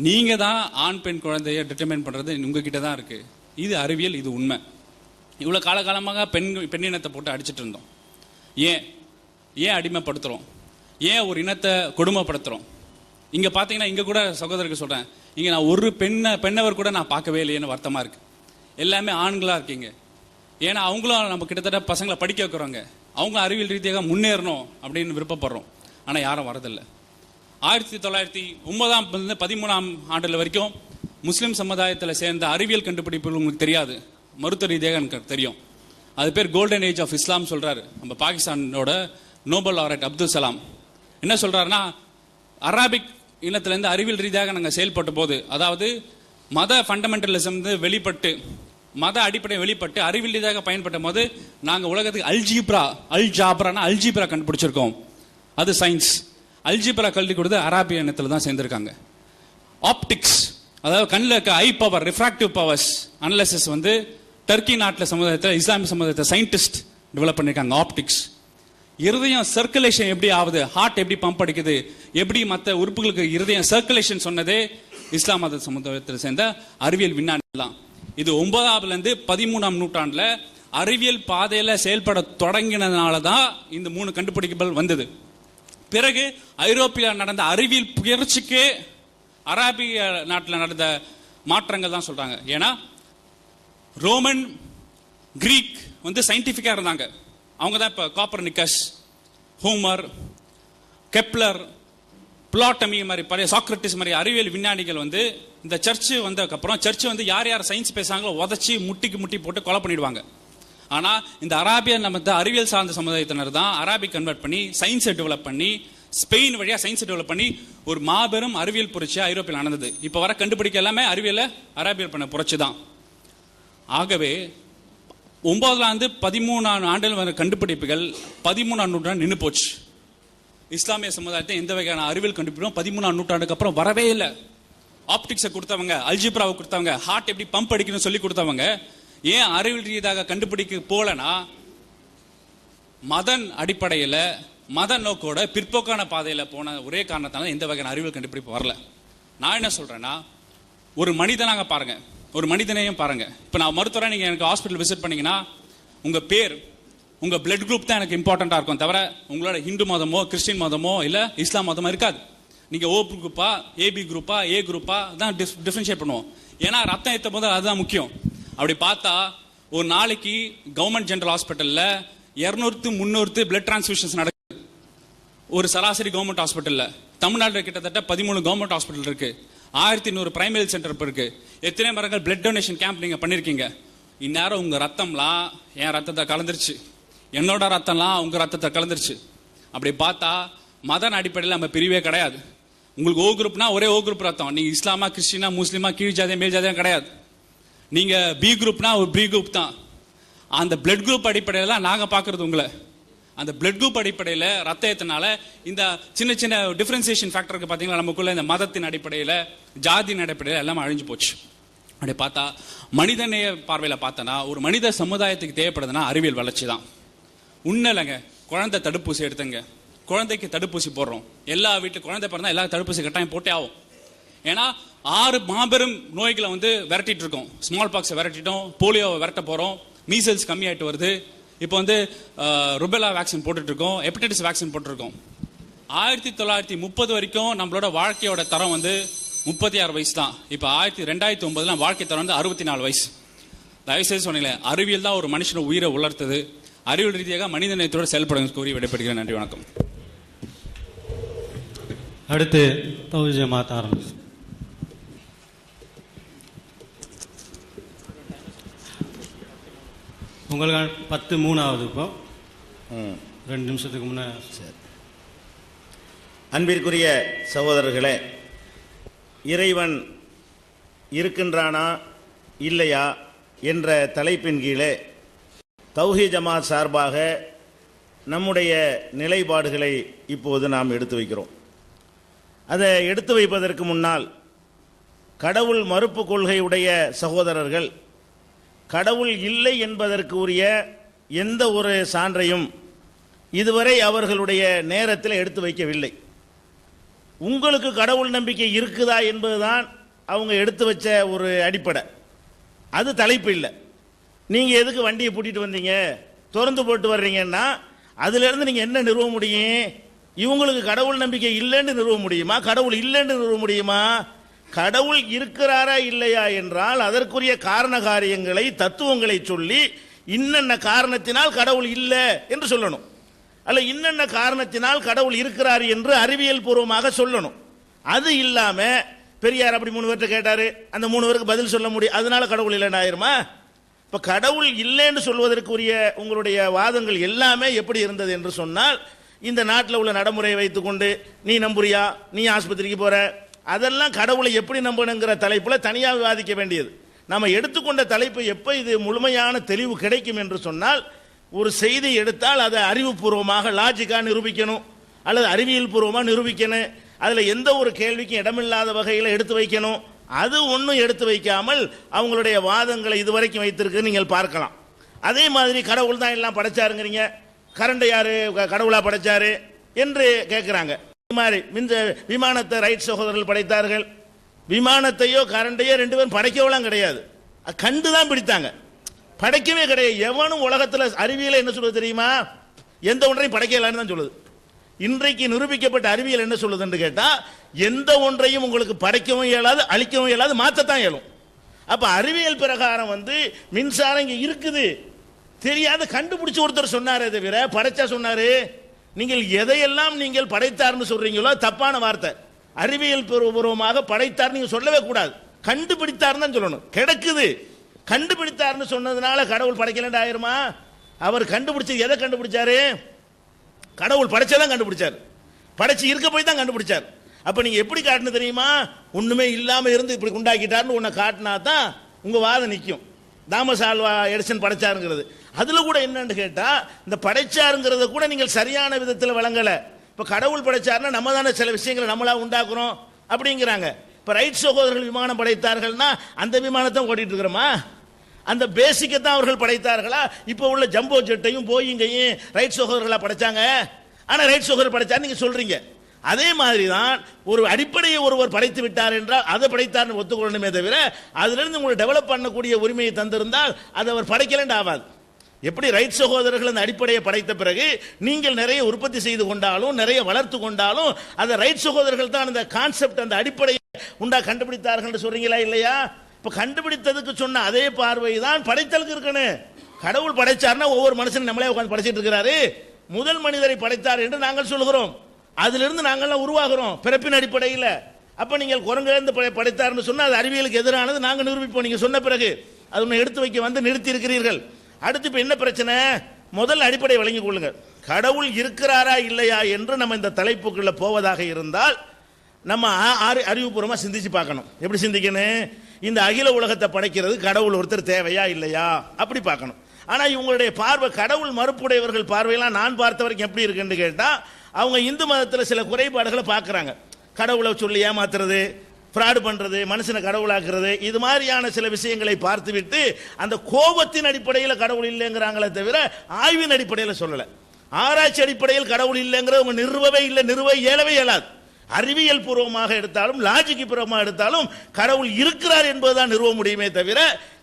நீங்க தான் ஆண் பெண் குழந்தைய டிட்டர்மைன் பண்றது உங்ககிட்ட தான் இருக்கு. இது அறிவியல், இது உண்மை. இவ்வளோ காலகாலமாக பெண்ணினத்தை போட்டு அடிச்சுட்டு இருந்தோம். ஏன் அடிமைப்படுத்துகிறோம்? ஏன் ஒரு இனத்தை கொடுமைப்படுத்துகிறோம்? இங்கே பார்த்தீங்கன்னா இங்கே கூட சகோதரருக்கு சொல்கிறேன், இங்கே நான் ஒரு பெண்ணவர் கூட நான் பார்க்கவே இல்லையேன்னு வருத்தமாக இருக்குது. எல்லாமே ஆண்களாக இருக்கீங்க. ஏன்னா அவங்களும் நம்ம கிட்டத்தட்ட பசங்களை படிக்க வைக்கிறோங்க. அவங்களும் அறிவியல் ரீதியாக முன்னேறணும் அப்படின்னு விருப்பப்படுறோம். ஆனால் யாரும் வரதில்லை. 1909 13ஆம் ஆண்டில் வரைக்கும் முஸ்லீம் சமுதாயத்தில் சேர்ந்த அறிவியல் கண்டுபிடிப்புகள் உங்களுக்கு தெரியாது, மருத்துவ ரீதியாக எனக்கு தெரியும். அது பேர் கோல்டன் ஏஜ் ஆஃப் இஸ்லாம் சொல்றாரு. நம்ம பாகிஸ்தானோட நோபல் லாரட் அப்துல் சலாம் என்ன சொல்றாருன்னா, அரபிக் இனத்திலேருந்து அறிவியல் ரீதியாக நாங்கள் செயல்பட்ட போது, அதாவது மத ஃபண்டமெண்டலிசம் வெளிப்பட்டு மத அடிப்படை வெளிப்பட்டு அறிவியல் ரீதியாக பயன்பட்ட போது நாங்கள் உலகத்துக்கு அல்ஜீப்ரா கண்டுபிடிச்சிருக்கோம். அது சயின்ஸ். அல்ஜீப்ரா கல்வி கொடுத்து அராபிய இனத்தில் தான் சேர்ந்திருக்காங்க. ஆப்டிக்ஸ், அதாவது கண்ணில் இருக்க ஐ பவர், ரிஃப்ராக்டிவ் பவர்ஸ் அனலைசிஸ் வந்து டர்க்கி நாட்டில் சமுதாயத்தில் இஸ்லாமிய சமுதாயத்தை சயின்டிஸ்ட் டெவலப் பண்ணியிருக்காங்க. ஆப்டிக்ஸ். இருதயம் சர்க்குலேஷன் எப்படி ஆகுது, ஹார்ட் எப்படி பம்ப் அடிக்குது, எப்படி மற்ற உறுப்புகளுக்கு இருதயம் சர்க்குலேஷன் சொன்னதே இஸ்லாம் மத சமுதாயத்தில் சேர்ந்த அறிவியல் விஞ்ஞானிகள். இது 9ஆம் 13ஆம் நூற்றாண்டுல அறிவியல் பாதையில செயல்பட தொடங்கினதுனால தான் இந்த 3 கண்டுபிடிப்புகள் வந்தது. பிறகு ஐரோப்பியா நடந்த அறிவியல் புயற்சிக்கே அராபிய நாட்டில் நடந்த மாற்றங்கள் தான் சொல்றாங்க. ஏன்னா ரோமன் கிரீக் வந்து சயின்டிபிக்கா இருந்தாங்க. அவங்க தான் இப்போ காப்பர்னிக்கஸ், ஹோமர், கெப்லர், பிளாட்டமி மாதிரி பழைய சாக்ரட்டிஸ் மாதிரி அறிவியல் விஞ்ஞானிகள் வந்து இந்த சர்ச்சு வந்ததுக்கப்புறம் சர்ச்சு வந்து யார் யார் சயின்ஸ் பேசுறாங்களோ உதச்சி முட்டி போட்டு கொலை பண்ணிடுவாங்க. ஆனா இந்த அராபியன் நம்ம அறிவியல் சார்ந்த சமுதாயத்தினர் தான் அராபிக் கன்வெர்ட் பண்ணி சயின்ஸை டெவலப் பண்ணி ஸ்பெயின் வழியா சயின்ஸை டெவலப் பண்ணி ஒரு மாபெரும் அறிவியல் புரட்சியா ஐரோப்பியில் நடந்தது. இப்ப வர கண்டுபிடிக்க எல்லாமே அறிவியல அராபியல் பண்ண புரட்சி தான். ஆகவே 9வது 13ஆம் ஆண்டில் வர கண்டுபிடிப்புகள் 13ஆம் நூற்றாண்டு நின்று போச்சு. இஸ்லாமிய சமுதாயத்தை எந்த வகையான அறிவியல் கண்டுபிடிப்பும் 13ஆம் நூற்றாண்டுக்கு அப்புறம் வரவே இல்லை. ஆப்டிக்ஸை கொடுத்தவங்க, அல்ஜிப்ராவை கொடுத்தவங்க, ஹார்ட் எப்படி பம்ப் அடிக்கணும்னு சொல்லி கொடுத்தவங்க ஏன் அறிவியல் ரீதியாக கண்டுபிடிக்க போலனா மதன் அடிப்படையில் மத நோக்கோட பிற்போக்கான பாதையில் போன ஒரே காரணத்தால எந்த வகையான அறிவியல் கண்டுபிடிப்பு வரல. நான் என்ன சொல்றேன்னா, ஒரு மனிதனாக பாருங்க, ஒரு மனிதனையும் பாருங்க. இப்போ நான் மருத்துவராக நீங்க எனக்கு ஹாஸ்பிட்டல் விசிட் பண்ணீங்கன்னா உங்க பேர், உங்க பிளட் குரூப் தான் எனக்கு இம்பார்ட்டண்டா இருக்கும், தவிர உங்களோட ஹிந்து மதமோ கிறிஸ்டின் மதமோ இல்ல இஸ்லாம் மதமோ இருக்காது. நீங்க ஓ குரூப்பா, ஏபி குரூப்பா, ஏ குரூப்பா தான் டிஃபரன்ஷியேட் பண்ணுவோம். ஏன்னா ரத்தம் ஏற்ற போது அதுதான் முக்கியம். அப்படி பார்த்தா ஒரு நாளைக்கு கவர்மெண்ட் ஜெனரல் ஹாஸ்பிட்டல்ல 200-300 பிளட் டிரான்ஸ்ஃபியூஷன்ஸ் நடக்குது. ஒரு சராசரி கவர்மெண்ட் ஹாஸ்பிட்டல்ல தமிழ்நாட்டில் கிட்டத்தட்ட 13 கவர்மெண்ட் ஹாஸ்பிட்டல் இருக்கு, 1100 பிரைமரி சென்டர் இருக்கு. எத்தனை மரங்கள் பிளட் டொனேஷன் கேம்ப் நீங்க பண்ணிருக்கீங்க? இந்நேரம் உங்க ரத்தம்லாம் என் ரத்தத்தை கலந்துருச்சு, என்னோட ரத்தம்லாம் உங்க ரத்தத்தை கலந்துருச்சு. அப்படி பார்த்தா மதன் அடிப்படையில் நம்ம பிரிவே கிடையாது. உங்களுக்கு ஓ குரூப்னா ஒரே ஓ குரூப் ரத்தம். நீங்க இஸ்லாமா, கிறிஸ்டினா, முஸ்லிமா, கீழ் ஜாதியா மேல் ஜாதியா கிடையாது. நீங்க பி குரூப்னா ஒரு பி குரூப் தான். அந்த பிளட் குரூப் அடிப்படையில் தான் நாங்க பாக்குறது உங்களை. அந்த பிளட் குரூப் அடிப்படையில் ரத்தத்தினால இந்த சின்ன சின்ன டிஃபரன்சியேஷன் ஃபேக்டருக்கு பார்த்தீங்கன்னா நமக்குள்ள இந்த மதத்தின் அடிப்படையில் ஜாதியின் அடிப்படையில் எல்லாம் அழிஞ்சு போச்சு. அப்படி பார்த்தா மனிதநேய பார்வையில் பார்த்தனா ஒரு மனித சமுதாயத்துக்கு தேவைப்படுதுன்னா அறிவியல் வளர்ச்சி தான். உண்மையிலங்க குழந்தை தடுப்பூசி எடுத்துங்க, குழந்தைக்கு தடுப்பூசி போடுறோம். எல்லா வீட்டு குழந்தை பிறந்தா எல்லா தடுப்பூசி கட்டாயம் போட்டே ஆகும். ஏன்னா 6 மாபெரும் நோய்களை வந்து விரட்டிட்டு இருக்கோம். ஸ்மால் பாக்ஸை விரட்டிட்டோம், போலியோவை விரட்ட போறோம், மீசல்ஸ் கம்மியாயிட்டு வருது. இப்போ வந்து ருபெலா வேக்சின் போட்டுட்டு இருக்கோம், ஹெப்படைட்டிஸ் வேக்சின் போட்டுருக்கோம். 1930 வரைக்கும் நம்மளோட வாழ்க்கையோட தரம் வந்து 36 வயசு தான். இப்போ 2009 வாழ்க்கை தரம் வந்து 64 வயசு. தயவுசெய்து சொன்னீங்களே, அறிவியல் தான் ஒரு மனுஷனை உயிரை உலர்த்தது. அறிவியல் ரீதியாக மனித நேயத்தோடு செயல்படும் கூறி விடைபெறுகிறேன். நன்றி, வணக்கம். அடுத்து தௌஹீத் ஜமாத் ஆரம்பிச்சு. உங்களுக்கு 10:03 இப்போ 2 நிமிஷத்துக்கு முன்னே. சரி, அன்பிற்குரிய சகோதரர்களே, இறைவன் இருக்கின்றானா இல்லையா என்ற தலைப்பின் கீழே தௌஹீத் ஜமாத் சார்பாக நம்முடைய நிலைப்பாடுகளை இப்போது நாம் எடுத்து வைக்கிறோம். அதை எடுத்து வைப்பதற்கு முன்னால் கடவுள் மறுப்பு கொள்கையுடைய சகோதரர்கள் கடவுள் இல்லை என்பதற்கு உரிய எந்த ஒரு சான்றையும் இதுவரை அவர்களுடைய நேரத்தில் எடுத்து வைக்கவில்லை. உங்களுக்கு கடவுள் நம்பிக்கை இருக்குதா என்பதுதான் அவங்க எடுத்து வச்ச ஒரு அடிப்படை. அது தலைப்பு இல்லை. நீங்கள் எதுக்கு வண்டியை பூட்டிட்டு வந்தீங்க, திறந்து போட்டு வர்றீங்கன்னா அதுலேருந்து நீங்கள் என்ன நிறுவ முடியும்? இவங்களுக்கு கடவுள் நம்பிக்கை இல்லைன்னு நிறுவ முடியுமா? கடவுள் இல்லைன்னு நிறுவ முடியுமா? கடவுள் இருக்கிறாரா இல்லையா என்றால் அதற்குரிய காரண காரியங்களை, தத்துவங்களை சொல்லி இன்னென்ன காரணத்தினால் கடவுள் இல்லை என்று சொல்லணும். அல்ல, இன்னென்ன காரணத்தினால் கடவுள் இருக்கிறார் என்று அறிவியல் பூர்வமாக சொல்லணும். அது இல்லாம பெரியார் அப்படி 3 பேர்ட்ட கேட்டாரு, அந்த 3 பேருக்கு பதில் சொல்ல முடியும், அதனால கடவுள் இல்லைன்னு ஆயிருமா? இப்ப கடவுள் இல்லைன்னு சொல்வதற்குரிய உங்களுடைய வாதங்கள் எல்லாமே எப்படி இருந்தது என்று சொன்னால், இந்த நாட்டில் உள்ள நடைமுறையை வைத்துக்கொண்டு நீ நம்புறியா, நீ ஆஸ்பத்திரிக்கு போற, அதெல்லாம் கடவுளை எப்படி நம்பணுங்கிற தலைப்பில் தனியாக விவாதிக்க வேண்டியது. நம்ம எடுத்துக்கொண்ட தலைப்பு எப்போ இது முழுமையான தெளிவு கிடைக்கும் என்று சொன்னால், ஒரு செய்தி எடுத்தால் அதை அறிவுபூர்வமாக லாஜிக்காக நிரூபிக்கணும், அல்லது அறிவியல் பூர்வமாக நிரூபிக்கணும். அதில் எந்த ஒரு கேள்விக்கும் இடமில்லாத வகையில் எடுத்து வைக்கணும். அது ஒன்றும் எடுத்து வைக்காமல் அவங்களுடைய வாதங்களை இதுவரைக்கும் வைத்திருக்கு நீங்கள் பார்க்கலாம். அதே மாதிரி கடவுள் தான் எல்லாம் படைச்சாருங்கிறீங்க, கரண்ட் யாரு கடவுளா படைச்சாரு என்று கேட்குறாங்க. மாதிரி விமானத்தை ரைட் சகோதரர்கள் படைத்தார்கள். விமானத்தையோ கரண்டையோ 2 பேரும் படைக்கவெல்லாம் கிடையாது, கண்டு தான் பிடித்தாங்க, படைக்கவே கிடையாது. எவனும் உலகத்தில் அறிவியல் என்ன சொல்லுது தெரியுமா? எந்த ஒன்றையும் படைக்கலான்னு தான் சொல்லுது. இன்றைக்கு நிரூபிக்கப்பட்ட அறிவியல் என்ன சொல்லுதுன்னு கேட்டால், எந்த ஒன்றையும் உங்களுக்கு படைக்கவும் இயலாது, அழிக்கவும் இயலாது, மாற்றத்தான் இயலும். அப்போ அறிவியல் பிரகாரம் மின்சாரம் இங்கே இருக்குது தெரியாத கண்டுபிடிச்சு ஒருத்தர் சொன்னாரே தவிர படைச்சா சொன்னாரு? நீங்கள் எதையெல்லாம் நீங்கள் படைத்தார்னு சொல்றீங்களோ தப்பான வார்த்தை. அறிவியல் பூர்வமாக படைத்தார் நீங்க சொல்லவே கூடாது, கண்டுபிடித்தார் தான் சொல்லணும். கிடக்குது கண்டுபிடித்தார்னு சொன்னதுனால கடவுள் படைக்கலன்னு ஆயிருமா? அவர் கண்டுபிடிச்சது எதை கண்டுபிடிச்சாரு? கடவுள் படைச்சதான் கண்டுபிடிச்சார், படைச்சு இருக்க போய் தான் கண்டுபிடிச்சார். அப்ப நீங்க எப்படி காட்டணும் தெரியுமா? ஒண்ணுமே இல்லாம இருந்து இப்படி உண்டாக்கிட்டார்னு உன்னை காட்டினா தான் உங்க வாதம் நிற்கும். தாமஸ் ஆல்வா எடிசன் படைச்சாருங்கிறது அதுல கூட என்னன்னு கேட்டா, இந்த படைச்சாருங்கிறத கூட நீங்கள் சரியான விதத்தில் வழங்கல. இப்ப கடவுள் படைச்சாருன்னா நம்ம தானே சில விஷயங்களை நம்மளா உண்டாக்குறோம் அப்படிங்கிறாங்க. இப்ப ரைட் சகோதரர்கள் விமானம் படைத்தார்கள்னா அந்த விமானத்தை ஓட்டிட்டு இருக்கிறோமா? அந்த பேசிக்கை தான் அவர்கள் படைத்தார்களா? இப்போ உள்ள ஜம்போ ஜெட்டையும் போயிங்கையும் ரைட் சகோதரர்களா படைச்சாங்க. ஆனா ரைட் சகோதரர் படைச்சார் நீங்க சொல்றீங்க. அதே மாதிரி தான் ஒரு அடிப்படையை ஒருவர் படைத்து விட்டார் என்றால் அதை படைத்தார் ஒத்துக்கொள்ளணுமே தவிர அதிலிருந்து உங்களை டெவலப் பண்ணக்கூடிய உரிமையை தந்திருந்தால் அதை அவர் படைக்கலன்னு ஆகாது. எப்படி ரைட் சகோதரர்கள் அந்த அடிப்படையை படைத்த பிறகு நீங்கள் நிறைய உற்பத்தி செய்து கொண்டாலும் நிறைய வளர்த்து கொண்டாலும் அதை ரைட் சகோதரர்கள் தான் அந்த கான்செப்ட் அந்த அடிப்படையை கண்டுபிடித்தார்கள் சொல்றீங்களா இல்லையா? இப்ப கண்டுபிடித்ததுக்கு சொன்ன அதே பார்வை தான் படைத்தலுக்கு இருக்கணும். கடவுள் படைச்சார்னா ஒவ்வொரு மனுஷனும் நம்மளே உட்கார்ந்து படைச்சிட்டு இருக்கிறாரு. முதல் மனிதரை படைத்தார் என்று நாங்கள் சொல்கிறோம், அதிலிருந்து நாங்கள்லாம் உருவாகிறோம் பிறப்பின் அடிப்படையில். அப்ப நீங்கள் குரங்கிலிருந்து படைத்தார்னு சொன்னா அது அறிவியலுக்கு எதிரானது நாங்கள் நிரூபிப்போம். நீங்க சொன்ன பிறகு அது ஒன்று எடுத்து வைக்க வந்து நிறுத்தி இருக்கிறீர்கள். அடுத்து இப்ப என்ன பிரச்சனை? முதல் அடிப்படை வழங்கிக் கொள்ளுங்க. கடவுள் இருக்கிறாரா இல்லையா என்று நம்ம இந்த தலைப்புக்குள்ள போவதாக இருந்தால் நம்ம அறிவுபூர்வமா சிந்திச்சு பார்க்கணும். எப்படி சிந்திக்கணும்? இந்த அகில உலகத்தை படைக்கிறது கடவுள் ஒருத்தர் தேவையா இல்லையா அப்படி பார்க்கணும். ஆனா இவங்களுடைய பார்வை கடவுள் மறுப்புடையவர்கள் பார்வையெல்லாம் நான் பார்த்த வரைக்கும் எப்படி இருக்குன்னு கேட்டா, அவங்க இந்து மதத்தில் சில குறைபாடுகளை பார்க்குறாங்க. கடவுளை சொல்லி ஏமாத்துறது, ஃப்ராடு பண்றது, மனுஷனை கடவுளாக்குறது, இது மாதிரியான சில விஷயங்களை பார்த்துவிட்டு அந்த கோபத்தின் அடிப்படையில் கடவுள் இல்லைங்கிறாங்களே தவிர ஆய்வின் அடிப்படையில் சொல்லலை. ஆராய்ச்சி அடிப்படையில் கடவுள் இல்லைங்கிற அவங்க நிறுவவே இல்லை, நிறுவ இயலவே இயலாது. அறிவியல் பூர்வமாக எடுத்தாலும் லாஜிக் பூர்வமாக எடுத்தாலும் கடவுள் இருக்கிறார் என்பதுதான் நிறுவ முடியுமே தவிர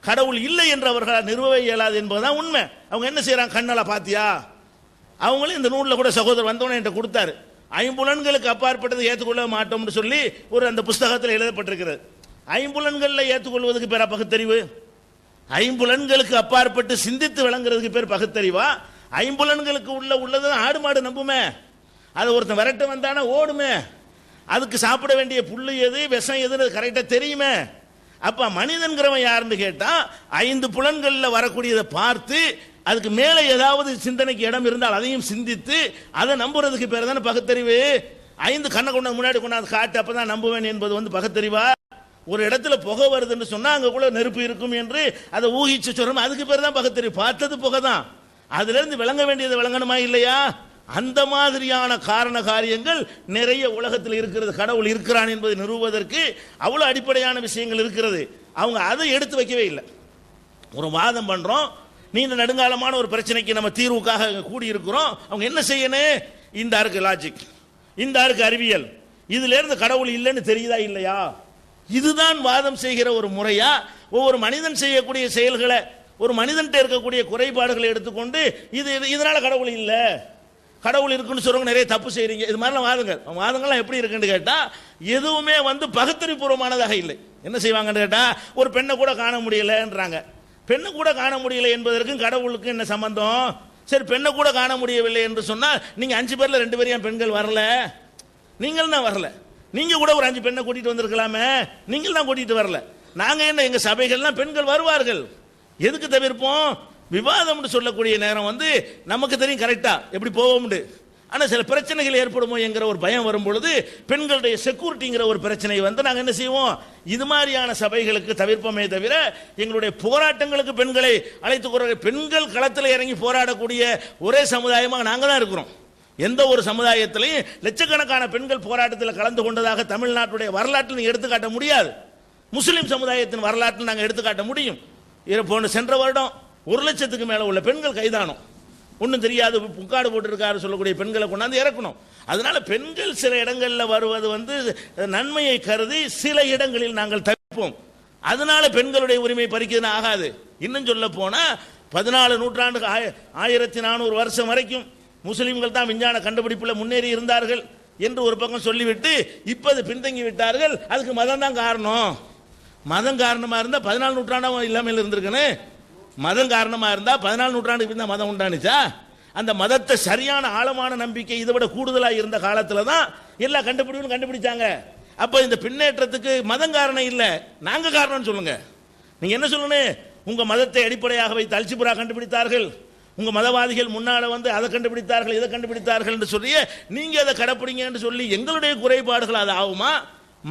கடவுள் இல்லை என்று அவர்களால் நிறுவவே இயலாது என்பதுதான் உண்மை. அவங்க என்ன செய்யறாங்க? கண்ணால பாத்தியா? அவங்களும் இந்த நூலில் கூட சகோதரர் வந்தவனே என்கிட்ட கொடுத்தாரு. ஐம்புலன்களுக்கு அப்பாற்பட்டது ஏற்றுக்கொள்ள மாட்டோம்னு சொல்லி ஒரு அந்த புஸ்தகத்தில் எழுதப்பட்டிருக்கிறது. ஐம்புலன்களில் ஏற்றுக்கொள்வதற்கு பேர் பகுத்தறிவு? ஐம்புலன்களுக்கு அப்பாற்பட்டு சிந்தித்து விளங்குறதுக்கு பேர் பகுத்தறிவா? ஐம்புலன்களுக்கு உள்ளது ஆடு மாடு நம்புமே, அதை ஒருத்தன் விரட்ட வந்தானா ஓடுமே, அதுக்கு சாப்பிட வேண்டிய புல்லு எது விஷம் எதுன்னு கரெக்டா தெரியுமே. அப்ப மனிதன்கிறவன் யாருன்னு கேட்டா 5 புலன்களில் வரக்கூடியதை பார்த்து அதுக்கு மேலே ஏதாவது சிந்தனைக்கு இடம் இருந்தால் அதையும் சிந்தித்து அதை நம்புறதுக்கு பேர் தானே பகுத்தறிவு. 5 கண்ணை கொண்டு முன்னாடி கொண்டாந்து காட்டு அப்பதான் நம்புவேன் என்பது பகுத்தறிவா? ஒரு இடத்துல புகை வருதுன்னு சொன்னா அங்க கூட நெருப்பு இருக்கும் என்று அதை ஊகிச்சு சொல்றோம், அதுக்கு பேர் தான் பகுத்தறிவு. பார்த்தது புகை தான், அதுல இருந்து விளங்க வேண்டியது விளங்கணுமா இல்லையா? அந்த மாதிரியான காரண காரியங்கள் நிறைய உலகத்தில் இருக்கிறது. கடவுள் இருக்கிறான் என்பதை நிறுவுவதற்கு அவ்வளவு அடிப்படையான விஷயங்கள் இருக்கிறது. அவங்க அதை எடுத்து வைக்கவே இல்லை. ஒரு வாதம் பண்றோம், நீண்ட நெடுங்காலமான ஒரு பிரச்சனைக்கு நம்ம தீர்வுக்காக கூடி இருக்கிறோம். அவங்க என்ன செய்யணும்? இந்த ஆருக்கு லாஜிக், இந்த ஆருக்கு அறிவியல், இதுல இருந்து கடவுள் இல்லைன்னு தெரியுதா இல்லையா? இதுதான் வாதம் செய்கிற ஒரு முறையா? ஒவ்வொரு மனிதன் செய்யக்கூடிய செயல்களை, ஒரு மனிதன்கிட்ட இருக்கக்கூடிய குறைபாடுகளை எடுத்துக்கொண்டு இதனால கடவுள் இல்லை, கடவுள் இருக்குன்னு சொல்றவங்க நிறைய தப்பு செய்றீங்க, இது மாதிரிலாம் வாதங்கள்லாம் எப்படி இருக்குன்னு கேட்டா எதுவுமே பகுத்தறிவுபூர்வமானதாக இல்லை. என்ன செய்வாங்கன்னு கேட்டா, ஒரு பெண்ணை கூட காண முடியலன்றாங்க. பெண்ணை கூட காண முடியல என்பதற்கும் கடவுளுக்கும் என்ன சம்பந்தம்? சரி, பெண்ணை கூட காண முடியவில்லை என்று சொன்னால் நீங்க 5 பேர்ல 2 பேர் ஏன் பெண்கள் வரல? நீங்கள் தான் வரல. நீங்க கூட ஒரு 5 பெண்ணை கூட்டிட்டு வந்திருக்கலாமே, நீங்கள் தான் கூட்டிட்டு வரல. நாங்க என்ன, எங்க சபைகள்லாம் பெண்கள் வருவார்கள். எதுக்கு தவிர்ப்போம்? விவாதம்னு சொல்லக்கூடிய நேரம் நமக்கு தெரியும் கரெக்டா எப்படி போவோம்னு. ஆனால் சில பிரச்சனைகள் ஏற்படுமோ என்கிற ஒரு பயம் வரும் பொழுது பெண்களுடைய செக்யூரிட்டிங்கிற ஒரு பிரச்சனை நாங்கள் என்ன செய்வோம்? இது மாதிரியான சபைகளுக்கு தவிர்ப்போமே தவிர எங்களுடைய போராட்டங்களுக்கு பெண்களை அழைத்து பெண்கள் களத்தில் இறங்கி போராடக்கூடிய ஒரே சமுதாயமாக நாங்கள் தான் இருக்கிறோம். எந்த ஒரு சமுதாயத்திலையும் லட்சக்கணக்கான பெண்கள் போராட்டத்தில் கலந்து கொண்டதாக தமிழ்நாட்டுடைய வரலாற்றில் நீங்கள் எடுத்துக்காட்ட முடியாது. முஸ்லிம் சமுதாயத்தின் வரலாற்றில் நாங்கள் எடுத்துக்காட்ட முடியும். போன சென்ற வருடம் 1 லட்சத்துக்கு மேல உள்ள பெண்கள் கைதானோம். ஒன்றும் தெரியாது புக்காடு போட்டிருக்காரு சொல்லக்கூடிய பெண்களை கொண்டாந்து இறக்கணும். அதனால பெண்கள் சில இடங்களில் வருவது நன்மையை கருதி சில இடங்களில் நாங்கள் தவிர்ப்போம். அதனால பெண்களுடைய உரிமை பறிக்கிறது ஆகாது. இன்னும் சொல்ல போனா 14 நூற்றாண்டு 1400 வருஷம் வரைக்கும் முஸ்லிம்கள் தான் விஞ்ஞான கண்டுபிடிப்பில் முன்னேறி இருந்தார்கள் என்று ஒரு பக்கம் சொல்லிவிட்டு இப்போது பின்தங்கி விட்டார்கள். அதுக்கு மதம் தான் காரணம். மதம் காரணமா இருந்தா 14 நூற்றாண்டாக இல்லாமல் இருந்திருக்கணும். மதம் காரணமா இருந்தா 14 நூற்றாண்டுக்கு தான் மதம் உண்டானுச்சா? அந்த மதத்தை சரியான ஆழமான நம்பிக்கை இதை விட கூடுதலாக இருந்த காலத்தில் தான் எல்லா கண்டுபிடிப்பும் கண்டுபிடிச்சாங்க. அப்போ இந்த பின்னேற்றத்துக்கு மதம் காரணம் இல்லை, நாங்கள் காரணம்னு சொல்லுங்க. நீங்கள் என்ன சொல்லணும்? உங்கள் மதத்தை அடிப்படையாக வைத்து அல்ஜிப்ரா கண்டுபிடித்தார்கள், உங்கள் மதவாதிகள் முன்னால் வந்து அதை கண்டுபிடித்தார்கள் இதை கண்டுபிடித்தார்கள் என்று சொல்லி நீங்கள் அதை கடைப்பிடிங்கன்னு சொல்லி எங்களுடைய குறைபாடுகள் அது ஆகுமா?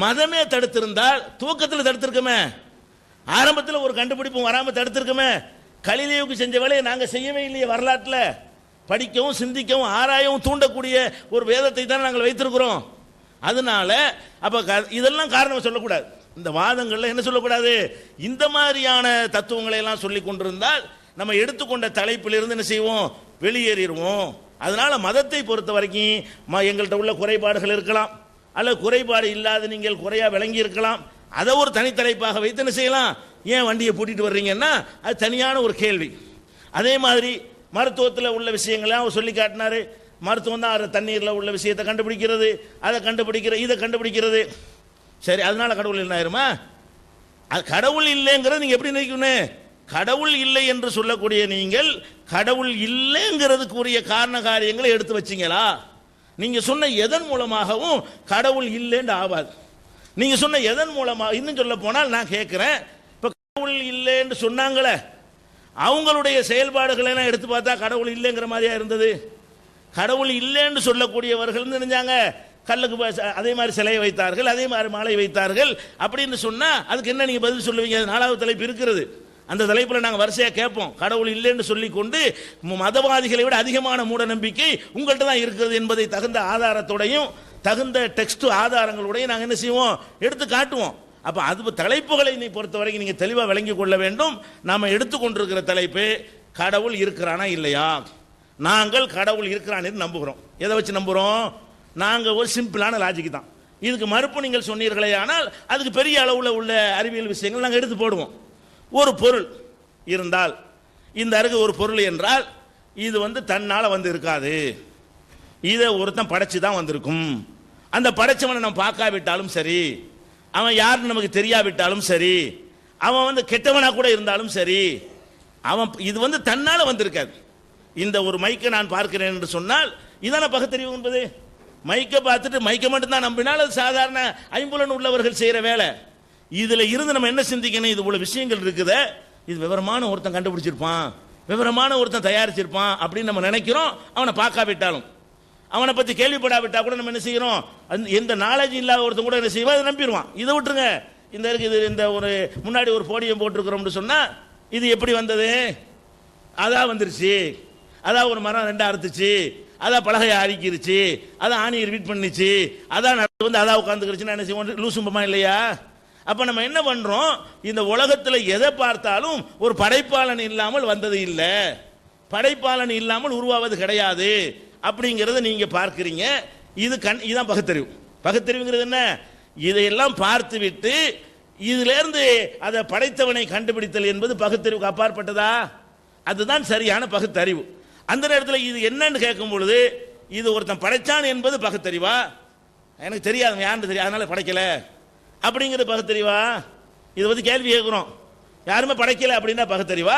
மதமே தடுத்திருந்தால் துவக்கத்தில் தடுத்திருக்கமே, ஆரம்பத்தில் ஒரு கண்டுபிடிப்பும் வராமல் தடுத்திருக்கமே. கலிலியோவுக்கு செஞ்ச வேலையை நாங்கள் செய்யவே இல்லையே. வரலாற்றில் படிக்கவும் சிந்திக்கவும் ஆராயவும் தூண்டக்கூடிய ஒரு வேதத்தை தான் நாங்கள் வைத்திருக்கிறோம். அதனால அப்போ இதெல்லாம் காரணம் சொல்லக்கூடாது. இந்த வாதங்களில் என்ன சொல்லக்கூடாது? இந்த மாதிரியான தத்துவங்களை எல்லாம் சொல்லி கொண்டிருந்தால் நம்ம எடுத்துக்கொண்ட தலைப்பிலிருந்து என்ன செய்வோம்? வெளியேறிடுவோம். அதனால மதத்தை பொறுத்த வரைக்கும் எங்கள்கிட்ட உள்ள குறைபாடுகள் இருக்கலாம், அல்லது குறைபாடு இல்லாத நீங்கள் குறையா விளங்கி இருக்கலாம். அதை ஒரு தனித்தலைப்பாக வைத்து என்ன செய்யலாம்? ஏன் வண்டியை பூட்டிட்டு வர்றீங்கன்னா அது தனியான ஒரு கேள்வி. அதே மாதிரி மருத்துவத்தில் உள்ள விஷயங்கள்லாம் அவர் சொல்லி காட்டினாரு. மருத்துவம் தான் தண்ணீரில் உள்ள விஷயத்தை கண்டுபிடிக்கிறது, அதை கண்டுபிடிக்கிறது, இதை கண்டுபிடிக்கிறது. சரி, அதனால கடவுள் என்ன ஆயிருமா? அது கடவுள் இல்லைங்கிறது நீங்கள் எப்படி நினைக்கணும்? கடவுள் இல்லை என்று சொல்லக்கூடிய நீங்கள் கடவுள் இல்லைங்கிறதுக்குரிய காரண காரியங்களை எடுத்து வச்சிங்களா? நீங்க சொன்ன எதன் மூலமாகவும் கடவுள் இல்லைன்னு ஆகாது. நீங்க சொன்ன எதன் மூலமாக, இன்னும் சொல்ல போனால் நான் கேட்கிறேன், இப்ப கடவுள் இல்லைன்னு சொன்னாங்களே, அவங்களுடைய செயல்பாடுகளை எல்லாம் எடுத்து பார்த்தா கடவுள் இல்லைங்கிற மாதிரியா இருந்தது? கடவுள் இல்லைன்னு சொல்லக்கூடியவர்கள் நினைஞ்சாங்க கல்லுக்கு அதே மாதிரி சிலையை வைத்தார்கள், அதே மாதிரி மாலை வைத்தார்கள் அப்படின்னு சொன்னா அதுக்கு என்ன நீங்க பதில் சொல்லுவீங்க? 4வது தலைப்பு இருக்கிறது, அந்த தலைப்பில் நாங்கள் வரிசையாக கேட்போம். கடவுள் இல்லைன்னு சொல்லி கொண்டு மதவாதிகளை விட அதிகமான மூட நம்பிக்கை உங்கள்கிட்ட தான் இருக்கிறது என்பதை தகுந்த ஆதாரத்தோடையும் தகுந்த டெக்ஸ்ட் ஆதாரங்களோடையும் நாங்கள் என்ன செய்வோம்? எடுத்து காட்டுவோம். அப்போ அது தலைப்புகளை நீ பொறுத்த வரைக்கும் நீங்கள் தெளிவாக விளங்கி கொள்ள வேண்டும். நாம் எடுத்துக்கொண்டிருக்கிற தலைப்பு கடவுள் இருக்கிறானா இல்லையா? நாங்கள் கடவுள் இருக்கிறான்னு நம்புகிறோம். எதை வச்சு நம்புகிறோம்? நாங்கள் ஒரு சிம்பிளான லாஜிக் தான். இதுக்கு மறுப்பு நீங்கள் சொன்னீர்களே ஆனால் அதுக்கு பெரிய அளவில் உள்ள அறிவியல் விஷயங்கள் நாங்கள் எடுத்து போடுவோம். ஒரு பொருள் இருந்தால், இந்த அருகு ஒரு பொருள் என்றால் இது வந்து தன்னால் வந்து இருக்காது, இதை ஒருத்தன் படைச்சு தான் வந்திருக்கும். அந்த படைச்சவனை நம்ம பார்க்காவிட்டாலும் சரி, அவன் யாருன்னு நமக்கு தெரியாவிட்டாலும் சரி, அவன் வந்து கெட்டவனா கூட இருந்தாலும் சரி, அவன் இது வந்து தன்னால் வந்திருக்காது. இந்த ஒரு மைக்கை நான் பார்க்கிறேன் என்று சொன்னால் இதான பகுத்தறிவு என்பது. மைக்கை பார்த்துட்டு மைக்கை மட்டும்தான் நம்பினால் அது சாதாரண ஐம்புலன் உள்ளவர்கள் செய்கிற வேலை. இதில் இருந்து நம்ம என்ன சிந்திக்கணும்? இது போல விஷயங்கள் இருக்குது, இது விவரமான ஒருத்தன் கண்டுபிடிச்சிருப்பான், விவரமான ஒருத்தன் தயாரிச்சிருப்பான் அப்படின்னு நம்ம நினைக்கிறோம். அவனை பார்க்காவிட்டாலும், அவனை பற்றி கேள்விப்படாவிட்டா கூட நம்ம என்ன செய்கிறோம்? எந்த நாலேஜ் இல்லாத ஒருத்தன் கூட என்ன செய்வோம்? அதை நம்பிடுவான். இதை விட்டுருங்க, இந்த இருக்குது இந்த ஒரு முன்னாடி ஒரு போடியம் போட்டிருக்கிறோம்னு சொன்னால் இது எப்படி வந்தது? அதான் வந்துருச்சு, அதான் ஒரு மரம் 2 அறுத்துச்சு, அதான் பலகையை அரிக்கிருச்சு, அதான் ஆணியை ரிப்பீட் பண்ணிச்சு, அதான் வந்து அதான் உட்காந்துக்கிருச்சுன்னா என்ன செய்வோம்? லூசும்பமா இல்லையா? அப்ப நம்ம என்ன பண்றோம்? இந்த உலகத்தில் எதை பார்த்தாலும் ஒரு படைப்பாளன் இல்லாமல் வந்தது இல்லை, படைப்பாளன் இல்லாமல் உருவாவது கிடையாது அப்படிங்கிறத நீங்க பார்க்கிறீங்க. இதுதான் பகுத்தறிவு. பகுத்தறிவுங்கிறது என்ன? இதையெல்லாம் பார்த்து விட்டு இதுல இருந்து அதை படைத்தவனை கண்டுபிடித்தல் என்பது பகுத்தறிவுக்கு அப்பாற்பட்டதா? அதுதான் சரியான பகுத்தறிவு. அந்த நேரத்தில் இது என்னன்னு கேட்கும் பொழுது இது ஒருத்தன் படைச்சான் என்பது பகுத்தறிவா? எனக்கு தெரியாது, யாருன்னு தெரியாது, அதனால படைக்கல அப்படிங்கிறது பகுத்தறிவா? இதை பற்றி கேள்வி கேட்குறோம். யாருமே படைக்கல அப்படின்னா பகுத்தறிவா?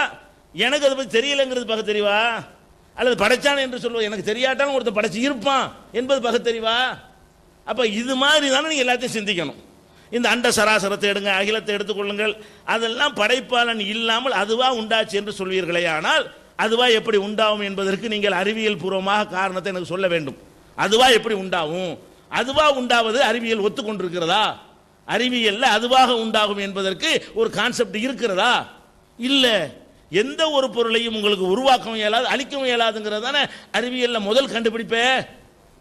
எனக்கு அதை பற்றி தெரியலைங்கிறது பகுத்தறிவா? அல்லது படைச்சான் என்று சொல்லுவது எனக்கு தெரியாட்டாலும் ஒருத்தன் படைச்சு இருப்பான் என்பது பகுத்தறிவா? அப்போ இது மாதிரி தானே நீங்கள் எல்லாத்தையும் சிந்திக்கணும். இந்த அண்ட சராசரத்தை எடுங்க, அகிலத்தை எடுத்துக்கொள்ளுங்கள், அதெல்லாம் படைப்பாளன் இல்லாமல் அதுவா உண்டாச்சு என்று சொல்வீர்களே, ஆனால் அதுவா எப்படி உண்டாகும் என்பதற்கு நீங்கள் அறிவியல் பூர்வமாக காரணத்தை எனக்கு சொல்ல வேண்டும். அதுவா எப்படி உண்டாகும்? அதுவா உண்டாவது அறிவியல் ஒத்துக்கொண்டிருக்கிறதா? அறிவியல்ல அதுவாக உண்டாகும் என்பதற்கு ஒரு கான்செப்ட் இருக்கிறதா? இல்ல. எந்த ஒரு பொருளையும் உங்களுக்கு உருவாக்கவும் இயலாது, அழிக்கவும் இயலாதுங்கிறதான அறிவியல்ல முதல் கண்டுபிடிப்பே.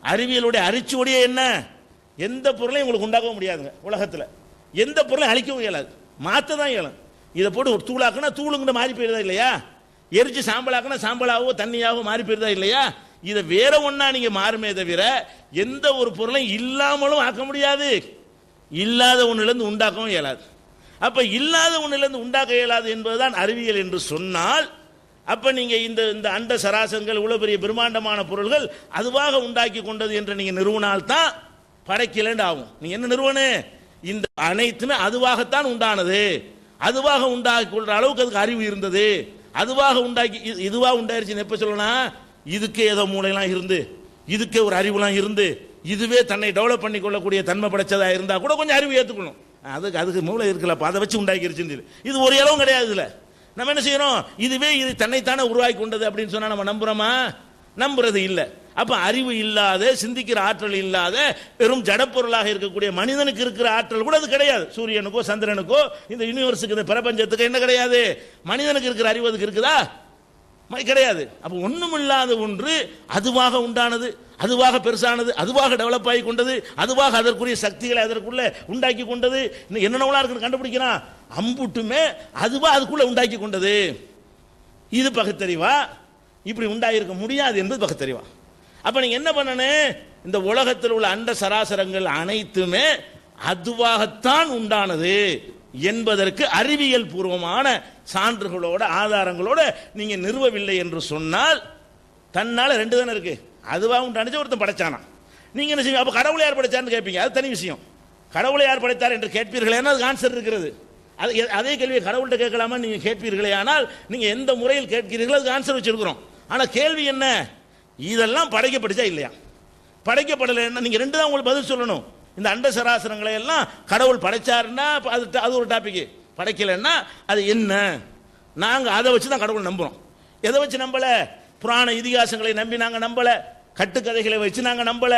அறிவியலுடைய அரிச்சுவடியே என்ன? எந்த பொருளையும் உங்களுக்கு உண்டாக்கவும் முடியாதுங்க உலகத்தில். எந்த பொருளையும் அழிக்கவும் இயலாது, மாற்ற தான் இயலும். இதை போட்டு ஒரு தூளாக்குனா தூளுங்கிற மாறி போயிருதா இல்லையா? எரிச்சு சாம்பலாக்குனா சாம்பலாவோ தண்ணியாவோ மாறி போயிருதா இல்லையா? இதை வேற ஒன்னா நீங்க மாறுமே தவிர எந்த ஒரு பொருளையும் இல்லாமலும் ஆக்க முடியாது, இல்லாத ஒன்றிலிருந்து உண்டாக்கவும் இயலாது. அப்ப இல்லாத ஒன்றிலிருந்து உண்டாக்க இயலாது என்பதுதான் அறிவியல் என்று சொன்னால், அப்ப நீங்க இந்த அண்ட சராசரங்கள் இவ்வளவு பெரிய பிரம்மாண்டமான பொருள்கள் அதுவாக உண்டாக்கி கொண்டது என்று நீங்க நிறுவனால்தான் படைக்கலன்னு ஆகும். நீங்க என்ன நிறுவனே? இந்த அனைத்துமே அதுவாகத்தான் உண்டானது, அதுவாக உண்டாக்கி கொள்ற அளவுக்கு அதுக்கு அறிவு இருந்தது, அதுவாக உண்டாக்கி இதுவா உண்டாயிருச்சுன்னு எப்ப சொல்லணும்? இதுக்கே ஏதோ மூளைலாம் இருந்து இதுக்கே ஒரு அறிவுலாம் இருந்து இதுவே தன்னை டெவலப் பண்ணி கொள்ளக்கூடிய தன்மை படைச்சதா இருந்தால் கூட கொஞ்சம் அறிவு ஏற்றுக்கணும். அதுக்கு மூளை இருக்குல்லப்பா, அதை வச்சு உண்டாக்கிருச்சுன்னு. இது ஒரு இளவும் கிடையாது. இதில் நம்ம என்ன செய்யறோம், இதுவே இது தன்னைத்தானே உருவாக்கி கொண்டது அப்படின்னு சொன்னால் நம்ம நம்புறோமா? நம்புறது இல்லை. அப்போ அறிவு இல்லாத, சிந்திக்கிற ஆற்றல் இல்லாத வெறும் ஜடப்பொருளாக இருக்கக்கூடிய மனிதனுக்கு இருக்கிற ஆற்றல் கூட அது கிடையாது. சூரியனுக்கோ சந்திரனுக்கோ இந்த யூனிவர்ஸுக்கு இந்த பிரபஞ்சத்துக்கு என்ன கிடையாது? மனிதனுக்கு இருக்கிற அறிவு அதுக்கு இருக்குதா? கிடையாது. அப்போ ஒண்ணுமில்லாத ஒன்று அதுவாக உண்டானது, அதுவாக பெருசானது, அதுவாக டெவலப் ஆகி கொண்டது, அதுவாக அதற்குரிய சக்திகளை அதற்குள்ள உண்டாக்கி கொண்டது, என்னென்னவெல்லாம் இருக்குன்னு கண்டுபிடிக்கிறான். அம்புட்டுமே அதுவா அதுக்குள்ள உண்டாக்கி கொண்டது. இது பகுத்தறிவா? இப்படி உண்டாயிருக்க முடியாது என்பது பகுத்தறிவா. அப்ப நீங்க என்ன பண்ணணும், இந்த உலகத்தில் உள்ள அண்ட சராசரங்கள் அனைத்துமே அதுவாகத்தான் உண்டானது என்பதற்கு அறிவியல் பூர்வமான சான்றுகளோட ஆதாரங்களோட நீங்க நிறுவவில்லை என்று சொன்னால், தன்னால ரெண்டு தானே இருக்கு, அதுவா உண்டானது ஒருத்தன் படைச்சானா. நீங்க என்ன செய்வீங்க? அப்ப கடவுளை யார் படைச்சான்னு கேட்பீங்க, அது தனி விஷயம். கடவுளை யார் படைத்தார் என்று கேட்பீர்களே, அதுக்கு ஆன்சர் இருக்கிறது. அதே கேள்வியை கடவுள்கிட்ட கேட்கலாமா நீங்க கேட்பீர்களே, ஆனால் நீங்க எந்த முறையில் கேட்கிறீர்களோ அதுக்கு ஆன்சர் வச்சிருக்கிறோம். ஆனா கேள்வி என்ன, இதெல்லாம் படைக்கப்பட்டுச்சா இல்லையா? படைக்கப்படலை, நீங்க ரெண்டு தான் உங்களுக்கு பதில் சொல்லணும். இந்த அண்ட சராசரங்களை எல்லாம் கடவுள் படைச்சாருன்னா அது ஒரு டாபிக், படைக்கலைன்னா அது என்ன? நாங்கள் அதை வச்சு தான் கடவுள் நம்புறோம். எதை வச்சு நம்பல? புராண இதிகாசங்களை நம்பி நாங்கள் நம்பல, கட்டுக்கதைகளை வச்சு நாங்கள் நம்பல.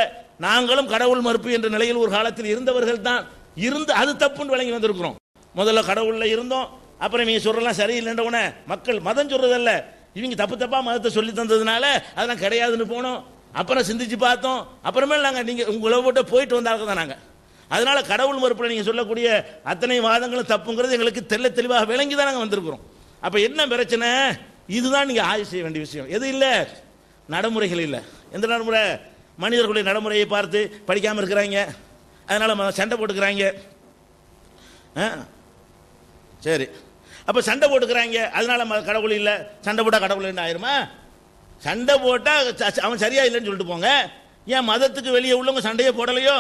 நாங்களும் கடவுள் மறுப்பு என்ற நிலையில் ஒரு காலத்தில் இருந்தவர்கள் தான். இருந்து அது தப்புன்னு விளங்கி வந்திருக்கிறோம். முதல்ல கடவுள்ல இருந்தோம், அப்புறம் நீங்க சொல்றலாம் சரியில்லைன்ற உடனே மக்கள் மதம் சொல்றதல்ல, இவங்க தப்பு தப்பா மதத்தை சொல்லி தந்ததுனால அதெல்லாம் கிடையாதுன்னு போனோம். அப்புறம் சிந்திச்சு பார்த்தோம், அப்புறமேல நாங்கள் நீங்க உங்களை விட்டு போயிட்டு வந்தாங்க தான் நாங்கள். அதனால கடவுள் மறுப்புல நீங்க சொல்லக்கூடிய அத்தனை வாதங்களும் தப்புங்கிறது எங்களுக்கு தெளிவாக விளங்கி தான் நாங்கள் வந்திருக்கிறோம். அப்ப என்ன பிரச்சனை? இதுதான் நீங்க ஆய்வு செய்ய வேண்டிய விஷயம். எது இல்லை? நடைமுறைகள் இல்லை. எந்த நடைமுறை? மனிதர்களுடைய நடைமுறையை பார்த்து படிக்காம இருக்கிறாங்க, அதனால சண்டை போட்டுக்கிறாங்க. சரி, அப்ப சண்டை போட்டுக்கிறாங்க, அதனால கடவுள் இல்லை. சண்டை போட்டா கடவுள் என்ன ஆயிருமா? சண்டை போட்டா அவன் சரியா இல்லைன்னு சொல்லிட்டு போங்க. ஏன் மதத்துக்கு வெளியே உள்ளவங்க சண்டையே போடலையோ?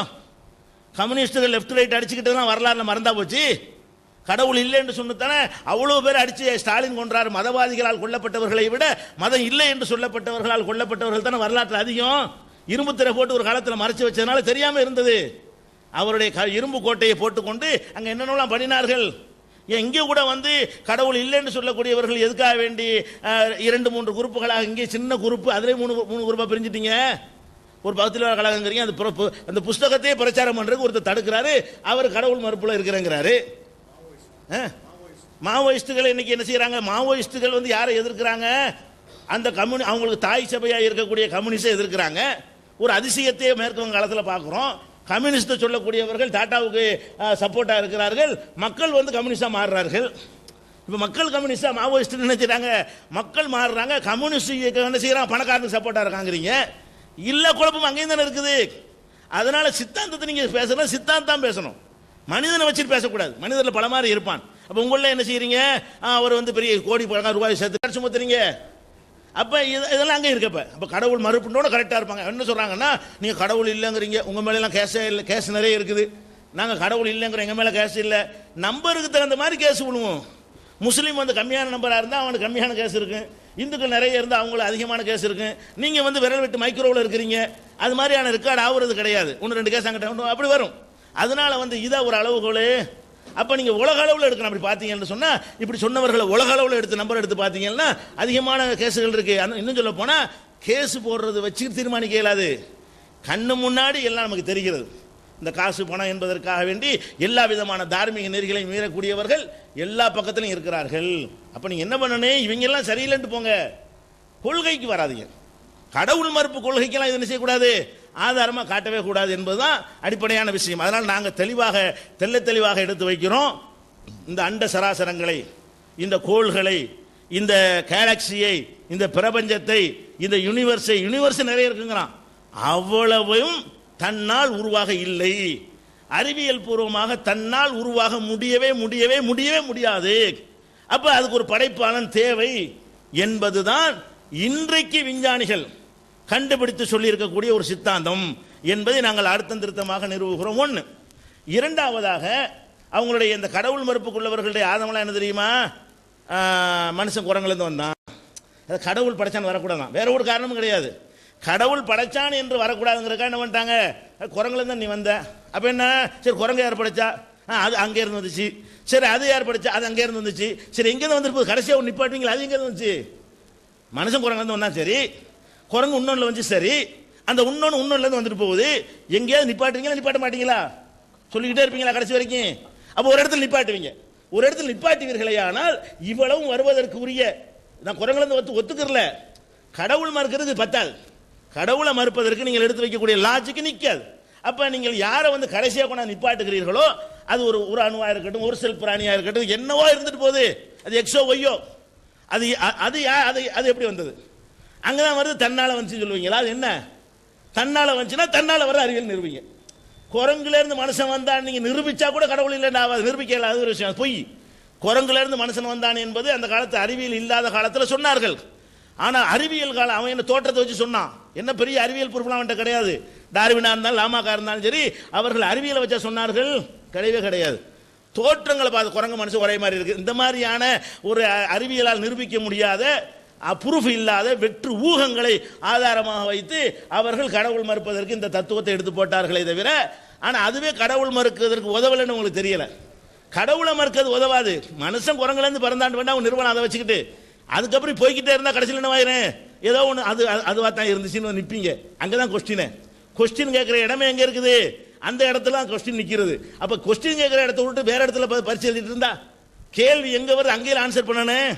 கம்யூனிஸ்டுகள் லெஃப்ட் ரைட் அடிச்சுக்கிட்டு வரலாறுல மறந்தா போச்சு. கடவுள் இல்லை என்று சொன்னதானே அவ்வளவு பேர் அடிச்சு ஸ்டாலின் கொன்றார். மதவாதிகளால் கொல்லப்பட்டவர்களை விட மதம் இல்லை என்று சொல்லப்பட்டவர்களால் கொல்லப்பட்டவர்கள் தானே வரலாற்றில் அதிகம். இரும்பு திரை போட்டு ஒரு காலத்தில் மறைச்சு வச்சதுனால தெரியாம இருந்தது. அவருடைய இரும்பு கோட்டையை போட்டுக்கொண்டு அங்க என்னென்னலாம் பண்ணினார்கள். இங்கே கூட கடவுள் இல்லைன்னு சொல்லக்கூடியவர்கள் எதுக்காக வேண்டி 2-3 குரூப்புகளாக, இங்கே சின்ன குரூப்பு, அதிலே 3 குரூப்பா பிரிஞ்சிட்டீங்க. ஒரு பகுதியில் கழகங்கிறீங்க, அந்த புஸ்தகத்தையே பிரச்சாரம் பண்றதுக்கு ஒருத்தர் தடுக்கிறாரு, அவர் கடவுள் மறுப்புல இருக்கிறேங்கிறாரு. மாவோயிஸ்டுகள் இன்னைக்கு என்ன செய்யறாங்க? மாவோயிஸ்டுகள் யாரை எதிர்க்கிறாங்க? அந்த அவங்களுக்கு தாய் சபையா இருக்கக்கூடிய கம்யூனிஸ்டை எதிர்க்கிறாங்க. ஒரு அதிசயத்தையே மேற்கு காலத்தில் பார்க்கிறோம். கம்யூனிஸ்ட் சொல்லக்கூடியவர்கள் டாட்டாவுக்கு சப்போர்ட்டா இருக்கிறார்கள், மக்கள் கம்யூனிஸ்டா மாறுறார்கள். இப்ப மக்கள் கம்யூனிஸ்டா மாவோயிஸ்ட் நினைச்சாங்க, மக்கள் மாறுறாங்க. கம்யூனிஸ்ட் என்ன செய்யறாங்க? பணக்காரனுக்கு சப்போர்ட்டா இருக்காங்கிறீங்க. இல்ல, குழப்பம் அங்கேயும் தானே இருக்குது. அதனால சித்தாந்தத்தை நீங்க பேசணும், சித்தாந்தம் பேசணும், மனிதனை வச்சுட்டு பேசக்கூடாது. மனிதர்ல பல மாதிரி இருப்பான். அப்ப உங்கள என்ன செய்யறீங்க? அவர் பெரிய கோடி ரூபாய் சேர்த்து சுமத்துறீங்க. அப்ப இதெல்லாம் அங்கே இருக்கப்ப அப்ப கடவுள் மறுப்புனோட கரெக்டா இருப்பாங்க. என்ன சொல்றாங்கன்னா, நீங்க கடவுள் இல்லைங்கிறீங்க, உங்க மேல எல்லாம் கேஸே இல்லை, கேஸ் நிறைய இருக்குது. நாங்க கடவுள் இல்லைங்கிற, எங்க மேல கேஸ் இல்லை. நம்பருக்கு தகுந்த மாதிரி கேஸ் விழுவோம். முஸ்லீம் கம்மியான நம்பரா இருந்தா அவனுக்கு கம்மியான கேஸ் இருக்கு, இந்துக்கள் நிறைய இருந்தா அவங்களுக்கு அதிகமான கேஸ் இருக்கு. நீங்க விரல் விட்டு மைக்ரோவில் இருக்கிறீங்க, அது மாதிரியான ரெக்கார்டு ஆகுறது கிடையாது. 1-2 கேஸ் அங்கிட்ட அப்படி வரும். அதனால இதா ஒரு அளவுகோல். அப்ப நீங்க உலக அளவில் எடுக்கணும். அப்படி பாத்தீங்கன்னு சொன்னா, இப்படி சொன்னவர்களை உலக அளவில் எடுத்து நம்பர் எடுத்து பாத்தீங்கன்னா அதிகமான கேசுகள் இருக்கு. இன்னும் சொல்ல போனா கேஸ் போடுறது வச்சு தீர்மானிக்க இயலாது. கண்ணு முன்னாடி எல்லாம் நமக்கு தெரிகிறது. இந்த காசு பணம் என்பதற்காக வேண்டி எல்லா விதமான தார்மீக நெறிகளை மீறக்கூடியவர்கள் எல்லா பக்கத்திலும் இருக்கிறார்கள். அப்ப நீங்க என்ன பண்ணணும்? இவங்க எல்லாம் சரியில்லைன்னு போங்க, கொள்கைக்கு வராதீங்க. கடவுள் மறுப்பு கொள்கைக்கெல்லாம் இது செய்யக்கூடாது, ஆதாரமா காட்டவே கூடாது என்பதுதான் அடிப்படையான விஷயம். அதனால் நாங்கள் தெளிவாக எடுத்து வைக்கிறோம். இந்த அண்ட சராசரங்களை, இந்த கோள்களை, இந்த கேலக்சியை, இந்த பிரபஞ்சத்தை, இந்த யூனிவர்ஸ் நிறைய இருக்குங்கிறான், அவ்வளவும் தன்னால் உருவாக இல்லை. அறிவியல் பூர்வமாக தன்னால் உருவாக முடியவே முடியாது. அப்ப அதுக்கு ஒரு படைப்பாளன் தேவை என்பதுதான் இன்றைக்கு விஞ்ஞானிகள் கண்டுபிடித்து சொல்லி இருக்கக்கூடிய ஒரு சித்தாந்தம் என்பதை நாங்கள் அழுத்தம் திருத்தமாக நிறுவுகிறோம். ஒன்று. இரண்டாவதாக, அவங்களுடைய இந்த கடவுள் மறுப்புக்குள்ளவர்களுடைய ஆதமெல்லாம் என்ன தெரியுமா? மனுஷன் குரங்கிலிருந்து வந்தான், அது கடவுள் படைச்சான்னு வரக்கூடாதான், வேற ஒரு காரணமும் கிடையாது. கடவுள் படைச்சான் என்று வரக்கூடாதுங்கிறக்கா என்ன பண்ணிட்டாங்க, குரங்குல தான் நீ வந்த, அப்ப என்ன, சரி குரங்கு யார் படைச்சா, அது அங்கே இருந்து வந்துச்சு, சரி அது யார் படிச்சா, அது அங்கே இருந்து வந்துச்சு, சரி எங்கேருந்து வந்துருப்போது, கடைசியாக ஒன்று நிப்பாட்டுவீங்களா, அது எங்கேருந்து வந்துச்சு, மனுஷன் குரங்கு வந்து வந்தா சரி, குரங்கு இன்னொன்றில் வந்துச்சு சரி, அந்த இன்னொன்னுலேருந்து வந்துட்டு போகுது, எங்கேயாவது நிப்பாட்டுவீங்களா நிப்பாட்ட மாட்டீங்களா, சொல்லிக்கிட்டே இருப்பீங்களா கடைசி வரைக்கும். அப்போ ஒரு இடத்துல நிப்பாட்டுவீங்க, ஒரு இடத்துல நிப்பாட்டுவீர்களே, ஆனால் இவ்வளவும் வருவதற்கு உரிய, நான் குரங்குலேருந்து ஒத்துக்கிறல, கடவுள் மறுக்கிறது பத்தாது, கடவுளை மறுப்பதற்கு நீங்கள் எடுத்து வைக்கக்கூடிய லாஜிக்கு நிற்காது. அப்ப நீங்கள் யாரை வந்து கடைசியாக கொண்டாந்து நிப்பாட்டுகிறீர்களோ, அது ஒரு அணுவா இருக்கட்டும், ஒரு செல் பிராணியா இருக்கட்டும், என்னவோ இருந்துட்டு போகுது, அது எக்ஸோ ஒய்யோ, அது அது அது எப்படி வந்தது, அங்கதான் வருது, தன்னால வந்துச்சு சொல்லுவீங்களா, அது என்ன தன்னால வந்துச்சுன்னா தன்னால வர அறிவியல் நிரூபிங்க. குரங்குல இருந்து மனுஷன் வந்தான் நீங்க நிரூபிச்சா கூட கடவுள் இல்லைன்னா நிரூபிக்கல, அது ஒரு விஷயம், பொய். குரங்குல இருந்து மனுஷன் வந்தான் என்பது அந்த காலத்து அறிவியல் இல்லாத காலத்தில் சொன்னார்கள். ஆனா அறிவியல் காலம், அவன் என்ன தோற்றத்தை வச்சு சொன்னான், என்ன பெரிய அறிவியல் பொறுப்புலாம் அவன்கிட்ட கிடையாது. டார்வினா இருந்தாலும் லாமாக்கா இருந்தாலும் சரி, அவர்கள் அறிவியலை வச்சா சொன்னார்கள், கிடையவே கிடையாது. தோற்றங்களை பார்த்து குரங்கு மனுஷன் ஒரே மாதிரி இருக்கு, இந்த மாதிரியான ஒரு அறிவியலால் நிரூபிக்க முடியாத, ப்ரூஃப் இல்லாத வெற்று ஊகங்களை ஆதாரமாக வைத்து அவர்கள் கடவுள் மறுப்பதற்கு இந்த தத்துவத்தை எடுத்து போட்டார்களே தவிர, ஆனா அதுவே கடவுள் மறுக்கிறதுக்கு உதவலைன்னு உங்களுக்கு தெரியல. கடவுளை மறுக்கிறது உதவாது, மனுஷன் குரங்குல இருந்து பிறந்தாண்டு வேண்டாம் நிறுவனம் அதை வச்சுக்கிட்டு அதுக்கப்புறம் போய்கிட்டே இருந்தா கடைசியில் என்ன ஆயிரும், ஏதோ ஒன்று அதுவா தான் இருந்துச்சுன்னு நிற்பீங்க. அங்கதான் கொஸ்டின் கேட்கிற இடமே எங்க இருக்குது, அந்த இடத்துல கொஸ்டின் நிக்கிறது. அப்ப கொஸ்டின் கேட்கிற இடத்த விட்டு வேற இடத்துல பரிசு எழுதிட்டு இருந்தா கேள்வி எங்க வருது, அங்கேயே ஆன்சர் பண்ணணும்,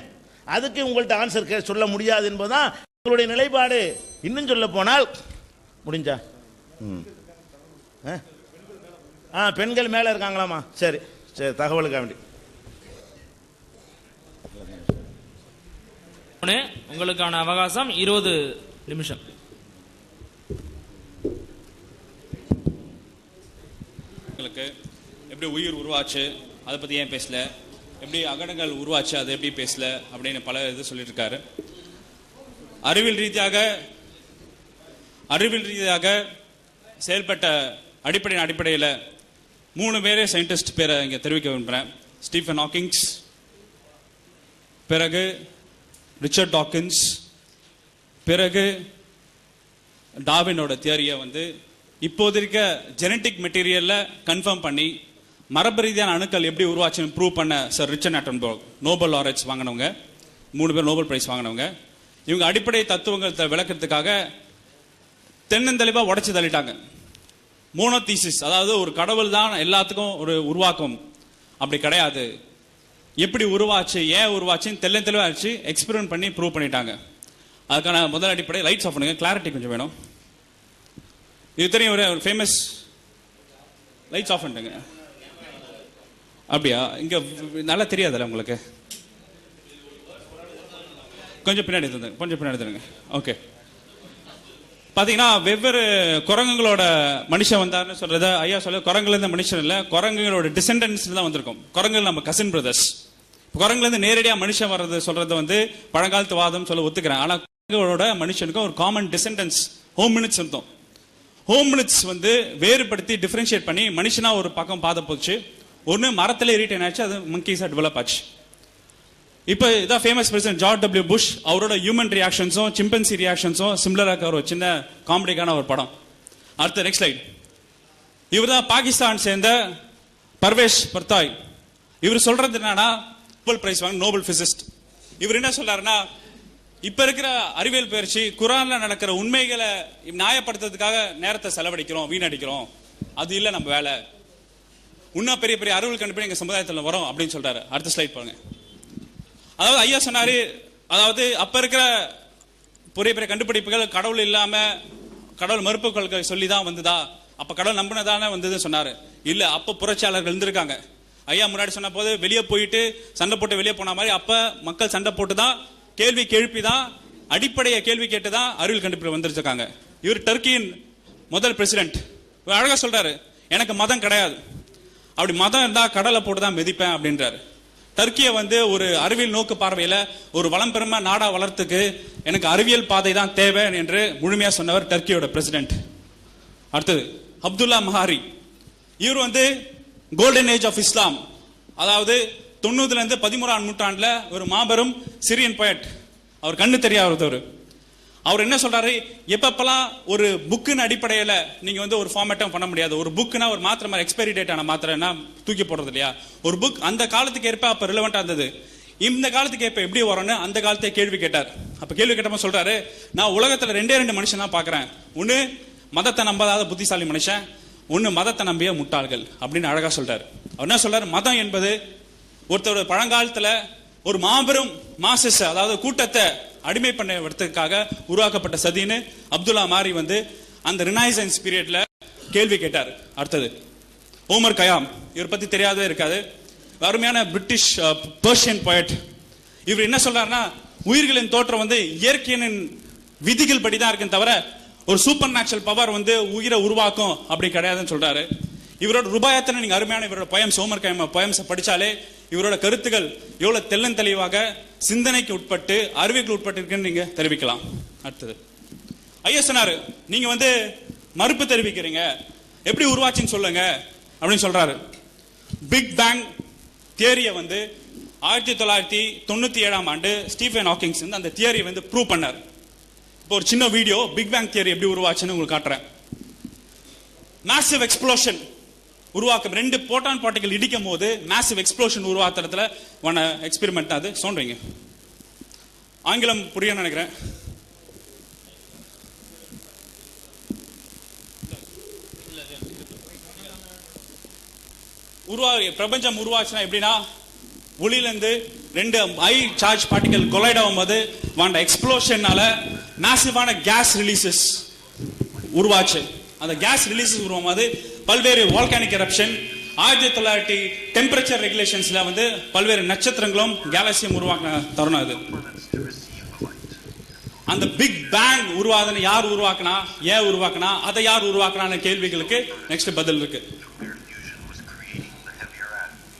அதுக்கு உங்கள்கிட்ட ஆன்சர் சொல்ல முடியாது என்பதுதான் உங்களுடைய நிலைப்பாடு. இன்னும் சொல்ல போனால் முடிஞ்சா பெண்கள் மேல இருக்காங்களாமா, சரி சரி, தகவலுக்காக வேண்டி உங்களுக்கான அவகாசம் 20 நிமிஷம். உங்களுக்கு எப்படி உயிர் உருவாச்சு அதை பற்றி ஏன் பேசல, எப்படி அகடங்கள் உருவாச்சு அதை எப்படி பேசல அப்படின்னு பல இது சொல்லிட்டு இருக்காரு. அறிவியல் ரீதியாக செயல்பட்ட அடிப்படையில் 3 பேரே சயின்டிஸ்ட் பேரை இங்கே தெரிவிக்க விரும்புகிறேன். ஸ்டீஃபன் ஹாக்கிங்ஸ், பிறகு ரிச்சர்ட் டாக்கின்ஸ், பிறகு டார்வினோட தியரியை வந்து இப்போது இருக்க ஜெனட்டிக் மெட்டீரியல்ல கன்ஃபார்ம் பண்ணி மரபு ரீதியான அணுக்கள் எப்படி உருவாச்சுன்னு ப்ரூவ் பண்ண சர் ரிச்சர்ட் ஆட்டன்பர்க், நோபல் லாரன்ஸ் வாங்கினவங்க, 3 பேர் நோபல் பிரைஸ் வாங்கினவங்க. இவங்க அடிப்படை தத்துவங்களை விளக்கிறதுக்காக தென்னந்தெளிவா உடைச்சு தள்ளிட்டாங்க. மோனோதீசிஸ், அதாவது ஒரு கடவுள் தான் எல்லாத்துக்கும் ஒரு உருவாக்கும், அப்படி கிடையாது, எப்படி உருவாச்சு ஏன் உருவாச்சுன்னு தெளிவாச்சு எக்ஸ்பெரிமெண்ட் பண்ணி ப்ரூவ் பண்ணிட்டாங்க. அதுக்கான முதல் அடிப்படை லைட்ஸ் ஆஃப் பண்ணுங்க, கிளாரிட்டி கொஞ்சம் வேணும். இது தெரியும், ஒரு ஃபேமஸ் லைட்ஸ் ஆஃப் பண்ணிட்டுங்க. அப்படியா, இங்க நல்லா தெரியாதுல்ல உங்களுக்கு, கொஞ்சம் பின்னாடி தருங்க. ஓகே, பாத்தீங்கன்னா வெவ்வேறு குரங்குகளோட மனுஷன் வந்தாருன்னு சொல்றத ஐயா சொல்ல, குரங்குல இருந்து மனுஷன் இல்ல, குரங்குகளோட டிசெண்டன்ஸ் தான் வந்திருக்கும். குரங்குகள் நம்ம கசின் பிரதர்ஸ். குரங்குல இருந்து நேரடியா மனுஷன் வர்றது சொல்றது வந்து பழங்காலத்து வாதம் சொல்ல ஒத்துக்கிறேன். ஆனா குரங்குகளோட மனுஷனுக்கும் ஒரு காமன் டிசெண்டன்ஸ் ஹோமினிட்ஸ் இருந்தோம். ஹோமினிட்ஸ் வந்து வேறுபடுத்தி டிஃபரன்ஷியேட் பண்ணி மனுஷனா ஒரு பக்கம் பாத போச்சு, ஒன்னு மரத்துல ரீட்டைன் ஆச்சு, அது மங்கீஸா டெவலப் ஆச்சு. இப்போ இதான் famous president George W Bush, அவரோட ஹியூமன் ரியாக்ஷன்ஸும் சிம்பன்சி ரியாக்ஷன்ஸும் சிமிலரா இருக்க ஒரு சின்ன காமெடிக்கான ஒரு படம். அடுத்த நெக்ஸ்ட் ஸ்லைட். இவர் தான் பாகிஸ்தான் சேர்ந்த பர்வேஷ் பர்தாய். இவர் சொல்றது என்னன்னா, நோபல் பிரைஸ் வாங்க நோபல் பிசிஸ்ட். இவர் என்ன சொல்றாருன்னா, இப்ப இருக்கிற அறிவியல் பயிற்சி குரான்ல நடக்கிற உண்மைகளை நியாயப்படுத்துறதுக்காக நேரத்தை செலவழிக்கிறோம், வீணடிக்கிறோம், அது இல்ல நம்ம வேலை. இன்னும் பெரிய பெரிய அறிவியல் கண்டுபிடி எங்க சமுதாயத்தில் வரும் அப்படின்னு சொல்றாரு. அடுத்த ஸ்லைட் பாருங்க. அதாவது ஐயா சொன்னாரு, அதாவது அப்ப இருக்கிற பெரிய பெரிய கண்டுபிடிப்புகள் கடவுள் இல்லாம கடவுள் மறுப்பு கொள்கை சொல்லிதான் வந்ததா, அப்ப கடவுள் நம்பினதானே வந்ததுன்னு சொன்னாரு. இல்ல, அப்ப புரட்சியாளர்கள் இருந்திருக்காங்க. ஐயா முன்னாடி சொன்ன போது வெளியே போயிட்டு சண்டை போட்டு வெளியே போன மாதிரி அப்ப மக்கள் சண்டை போட்டுதான், கேள்வி எழுப்பிதான், அடிப்படைய கேள்வி கேட்டுதான் அறிவியல் கண்டுபிடிப்பு வந்துருக்காங்க. இவர் டர்க்கியின் முதல் பிரசிடென்ட் அழகா சொல்றாரு, எனக்கு மதம் கிடையாது, அப்படி மதம் இருந்தா கடலை போட்டுதான் மிதிப்பேன் அப்படின்றாரு. டர்க்கியை வந்து ஒரு அறிவியல் நோக்கு பார்வையில ஒரு வளம் பெருமை நாடா வளர்த்துக்கு எனக்கு அறிவியல் பாதை தான் தேவை என்று முழுமையா சொன்னவர் டர்க்கியோட பிரசிடென்ட். அடுத்தது அப்துல்லா மஹாரி. இவர் வந்து கோல்டன் ஏஜ் ஆஃப் இஸ்லாம், அதாவது 90ல இருந்து 11ஆம் நூற்றாண்டுல ஒரு மாபெரும் சிரியன் போயட். அவர் கண்ணு தெரியாதவர். அவர் என்ன சொல்றாரு, எப்பப்பெல்லாம் ஒரு புக்குன்னு அடிப்படையில் நீங்க வந்து ஒரு ஃபார்மேட்டும் பண்ண முடியாது. ஒரு புக்குனா ஒரு மாத்திரை எக்ஸ்பைரி டேட் ஆன மாத்திரைன்னா தூக்கி போடுறது இல்லையா. ஒரு புக் அந்த காலத்துக்கு ஏற்ப அப்ப ரிலவெண்டா இருந்தது. இந்த காலத்துக்கு ஏற்ப எப்படி வரும்னு அந்த காலத்தை கேள்வி கேட்டார். அப்ப கேள்வி கேட்டப்ப சொல்றாரு, நான் உலகத்துல 2 மனுஷன் தான் பாக்குறேன். ஒண்ணு மதத்தை நம்பாத புத்திசாலி மனுஷன், ஒண்ணு மதத்தை நம்பிய முட்டாள்கள் அப்படின்னு அழகா சொல்றாரு. அவர் என்ன சொல்றாரு, மதம் என்பது ஒருத்தரோட பழங்காலத்துல ஒரு மாபெரும் மாசஸ், அதாவது கூட்டத்தை அடிமை பண்ணுவதற்காக உருவாக்கப்பட்ட சதின்னு அப்துல்லா மாரி வந்து அந்த ரினைசன்ஸ் பீரியட்ல கேள்வி கேட்டார். அடுத்தது ஓமர் கயாம், இவர் பத்தி தெரியாதே இருக்காது. அருமையான பிரிட்டிஷ் பெர்ஷியன் போயட். இவர் என்ன சொல்றாருன்னா, உயிர்களின் தோற்றம் வந்து இயற்கையின் விதிகள் படிதான் இருக்குன்னு தவிர ஒரு சூப்பர் நேச்சுரல் பவர் வந்து உயிரை உருவாக்கும் அப்படி கிடையாதுன்னு சொல்றாரு. இவரோட ரூபாயத்தனை நீங்க அருமையான இவரோட போயம்ஸ், ஓமர் கயாம் போயம்ஸ் படிச்சாலே இவரோட கருத்துக்கள் எவ்வளவு தெளிவாக சிந்தனைக்கு உட்பட்டு அறிவுக்கு உட்பட்டு இருக்குன்னு நீங்க தெரிவிக்கலாம். அடுத்தது ஐயா சொன்னாரு, நீங்க வந்து மறுப்பு தெரிவிக்கிறீங்க, எப்படி உருவாச்சுன்னு சொல்லுங்க அப்படின்னு சொல்றாரு. பிக் பேங் தியரியை வந்து 1997ஆம் ஆண்டு ஸ்டீஃபன் ஹாக்கிங்ஸ் வந்து அந்த தியரியை வந்து ப்ரூவ் பண்ணார். இப்போ ஒரு சின்ன வீடியோ பிக் பேங் தியரி எப்படி உருவாச்சுன்னு உங்களுக்கு காட்டுறேன். மேசிவ் எக்ஸ்ப்ளோஷன் உருவாக்கம், 2 புரோட்டான் பார்ட்டிகல் இடிக்கும் போது மேசிவ் எக்ஸ்ப்ளோஷன் உருவாக்குறதுல எக்ஸ்பெரிமெண்ட் அது சொல்றீங்க. ஆங்கிலம் புரிய நினைக்கிறேன். பிரபஞ்சம் உருவாச்சுன்னா எப்படின்னா, ஒளியிலிருந்து 2 ஹை சார்ஜ் பார்ட்டிகல் கொலைட் ஆகும்போது எக்ஸ்ப்ளோஷனால மேசிவான கேஸ் ரிலீசஸ் உருவாச்சு. அந்த கேஸ் ரிலீசஸ் உருவாகும்போது பல்வேறு வால்கானிக் எரப்ஷன், 1900 டெம்பரேச்சர் ரெகுலேஷன்ஸ்ல வந்து பல்வேறு நட்சத்திரங்களும் கேலக்சியும் உருவாக்கின தருணம் அது. அந்த பிக் பேங் உருவாதுன்னு யார் உருவாக்குனா, ஏன் உருவாக்குனா, அதை யார் உருவாக்குனா கேள்விகளுக்கு நெக்ஸ்ட் பதில் இருக்கு.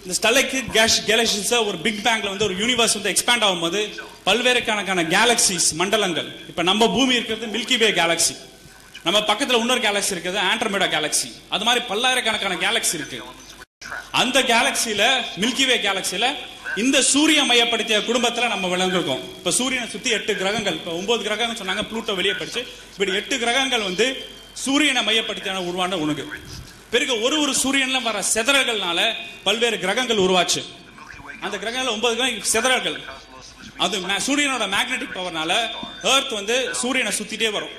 இந்த ஸ்டெல்லைட் கேலக்சிஸ் ஒரு பிக் பேங்க்ல வந்து ஒரு யூனிவர்ஸ் வந்து எக்ஸ்பேண்ட் ஆகும்போது பல்வேறு கணக்கான கேலக்சிஸ் மண்டலங்கள், இப்ப நம்ம பூமி இருக்கிறது மில்கி வே கேலக்சி, நம்ம பக்கத்துல இன்னொரு கேலக்சி இருக்குது ஆண்ட்ரோமேடா கேலக்சி, அது மாதிரி பல்லாயிரக்கணக்கான கேலக்சி இருக்கு. அந்த கேலக்சியில மில்கி வே கேலக்சியில இந்த சூரிய மையப்படுத்திய குடும்பத்துல நம்ம விளங்கிருக்கோம். இப்ப சூரியனை சுத்தி 8 கிரகங்கள், இப்ப 9 கிரகங்கள் சொன்னாங்க, ப்ளூட்டோ வெளியே படிச்சு, இப்படி 8 கிரகங்கள் வந்து சூரியனை மையப்படுத்தியான உருவான உணவு. பிறகு ஒரு சூரியன்ல வர செதறல்கள்னால பல்வேறு கிரகங்கள் உருவாச்சு. அந்த கிரகங்கள் 9 கிரகம் செதறல்கள். அது சூரியனோட மேக்னெட்டிக் பவர்னால எர்த் வந்து சூரியனை சுத்திட்டே வரும்.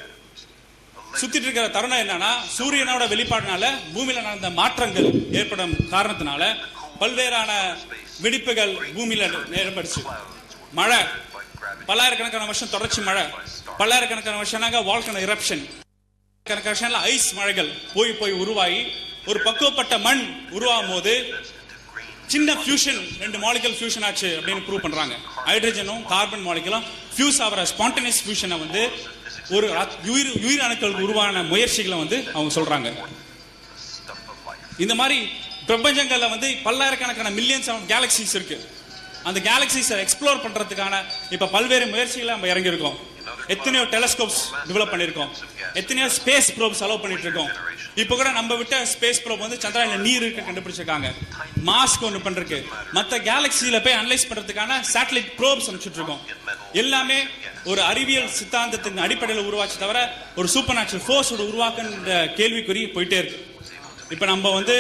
சுத்திட்டு இருக்கிற தருணம் என்னன்னா, சூரியனோட வெளிப்பாடுனால பூமியில நடந்த மாற்றங்கள் ஏற்படும் காரணத்தினால பல்வேறான வெடிப்புகள் பூமியில ஏற்படுச்சு. மழை, பல்லாயிரக்கணக்கான வருஷம் தொடர்ச்சி மழை, பல்லாயிரக்கணக்கான வருஷம் வால்கனோ இரப்ஷன், கணக்கான ஐஸ் மழைகள் போய் உருவாகி ஒரு பக்குவப்பட்ட மண் உருவாகும் போது சின்ன ஃபியூஷன், 2 மாலிகுல் ஃபியூஷன் ஆச்சு அப்படின்னு ப்ரூவ் பண்றாங்க. ஹைட்ரஜனும் கார்பன் மாலிகுலும் ஃபியூஸ் ஆகிற ஸ்பான்டேனியஸ் ஃபியூஷனை வந்து ஒரு உயிர் அணுக்கள் உருவான முயற்சிகளை வந்து அவங்க சொல்றாங்க. இந்த மாதிரி பிரபஞ்சங்கள்ல வந்து பல்லாயிரக்கணக்கான மில்லியன்ஸ் ஆஃப் கேலக்சிஸ் இருக்கு. அந்த கேலக்சிஸை எக்ஸ்ப்ளோர் பண்றதுக்கான இப்ப பல்வேறு முயற்சிகளை நம்ம இறங்கி இருக்கோம். எத்தனையோ டெலஸ்கோப்ஸ் டெவலப் பண்ணிருக்கோம், எத்தனையோ ஸ்பேஸ் ப்ரோப்ஸ் அலோவ் பண்ணிட்டு இருக்கோம். இப்ப கூட நம்ம விட்ட ஸ்பேஸ் ப்ரோப் வந்து சந்திரன்ல நீர் இருக்கு கண்டுபிடிச்சிருக்காங்க. மாஸ்க் ஒன்று பண்றதுக்கு, மற்ற கேலக்சியில போய் அனலைஸ் பண்றதுக்கான சேட்டலைட் ப்ரோப்ஸ் அனுப்பிச்சுட்டு இருக்கோம். எல்லாமே ஒரு அறிவியல் சித்தாந்தத்தின் அடிப்படையில் உருவாச்சு தவிர ஒரு சூப்பர் நேச்சுரல் ஃபோர்ஸ் உருவாக்குன்ற கேள்விக்குறி போயிட்டே இருக்கு. இப்ப நம்ம வந்து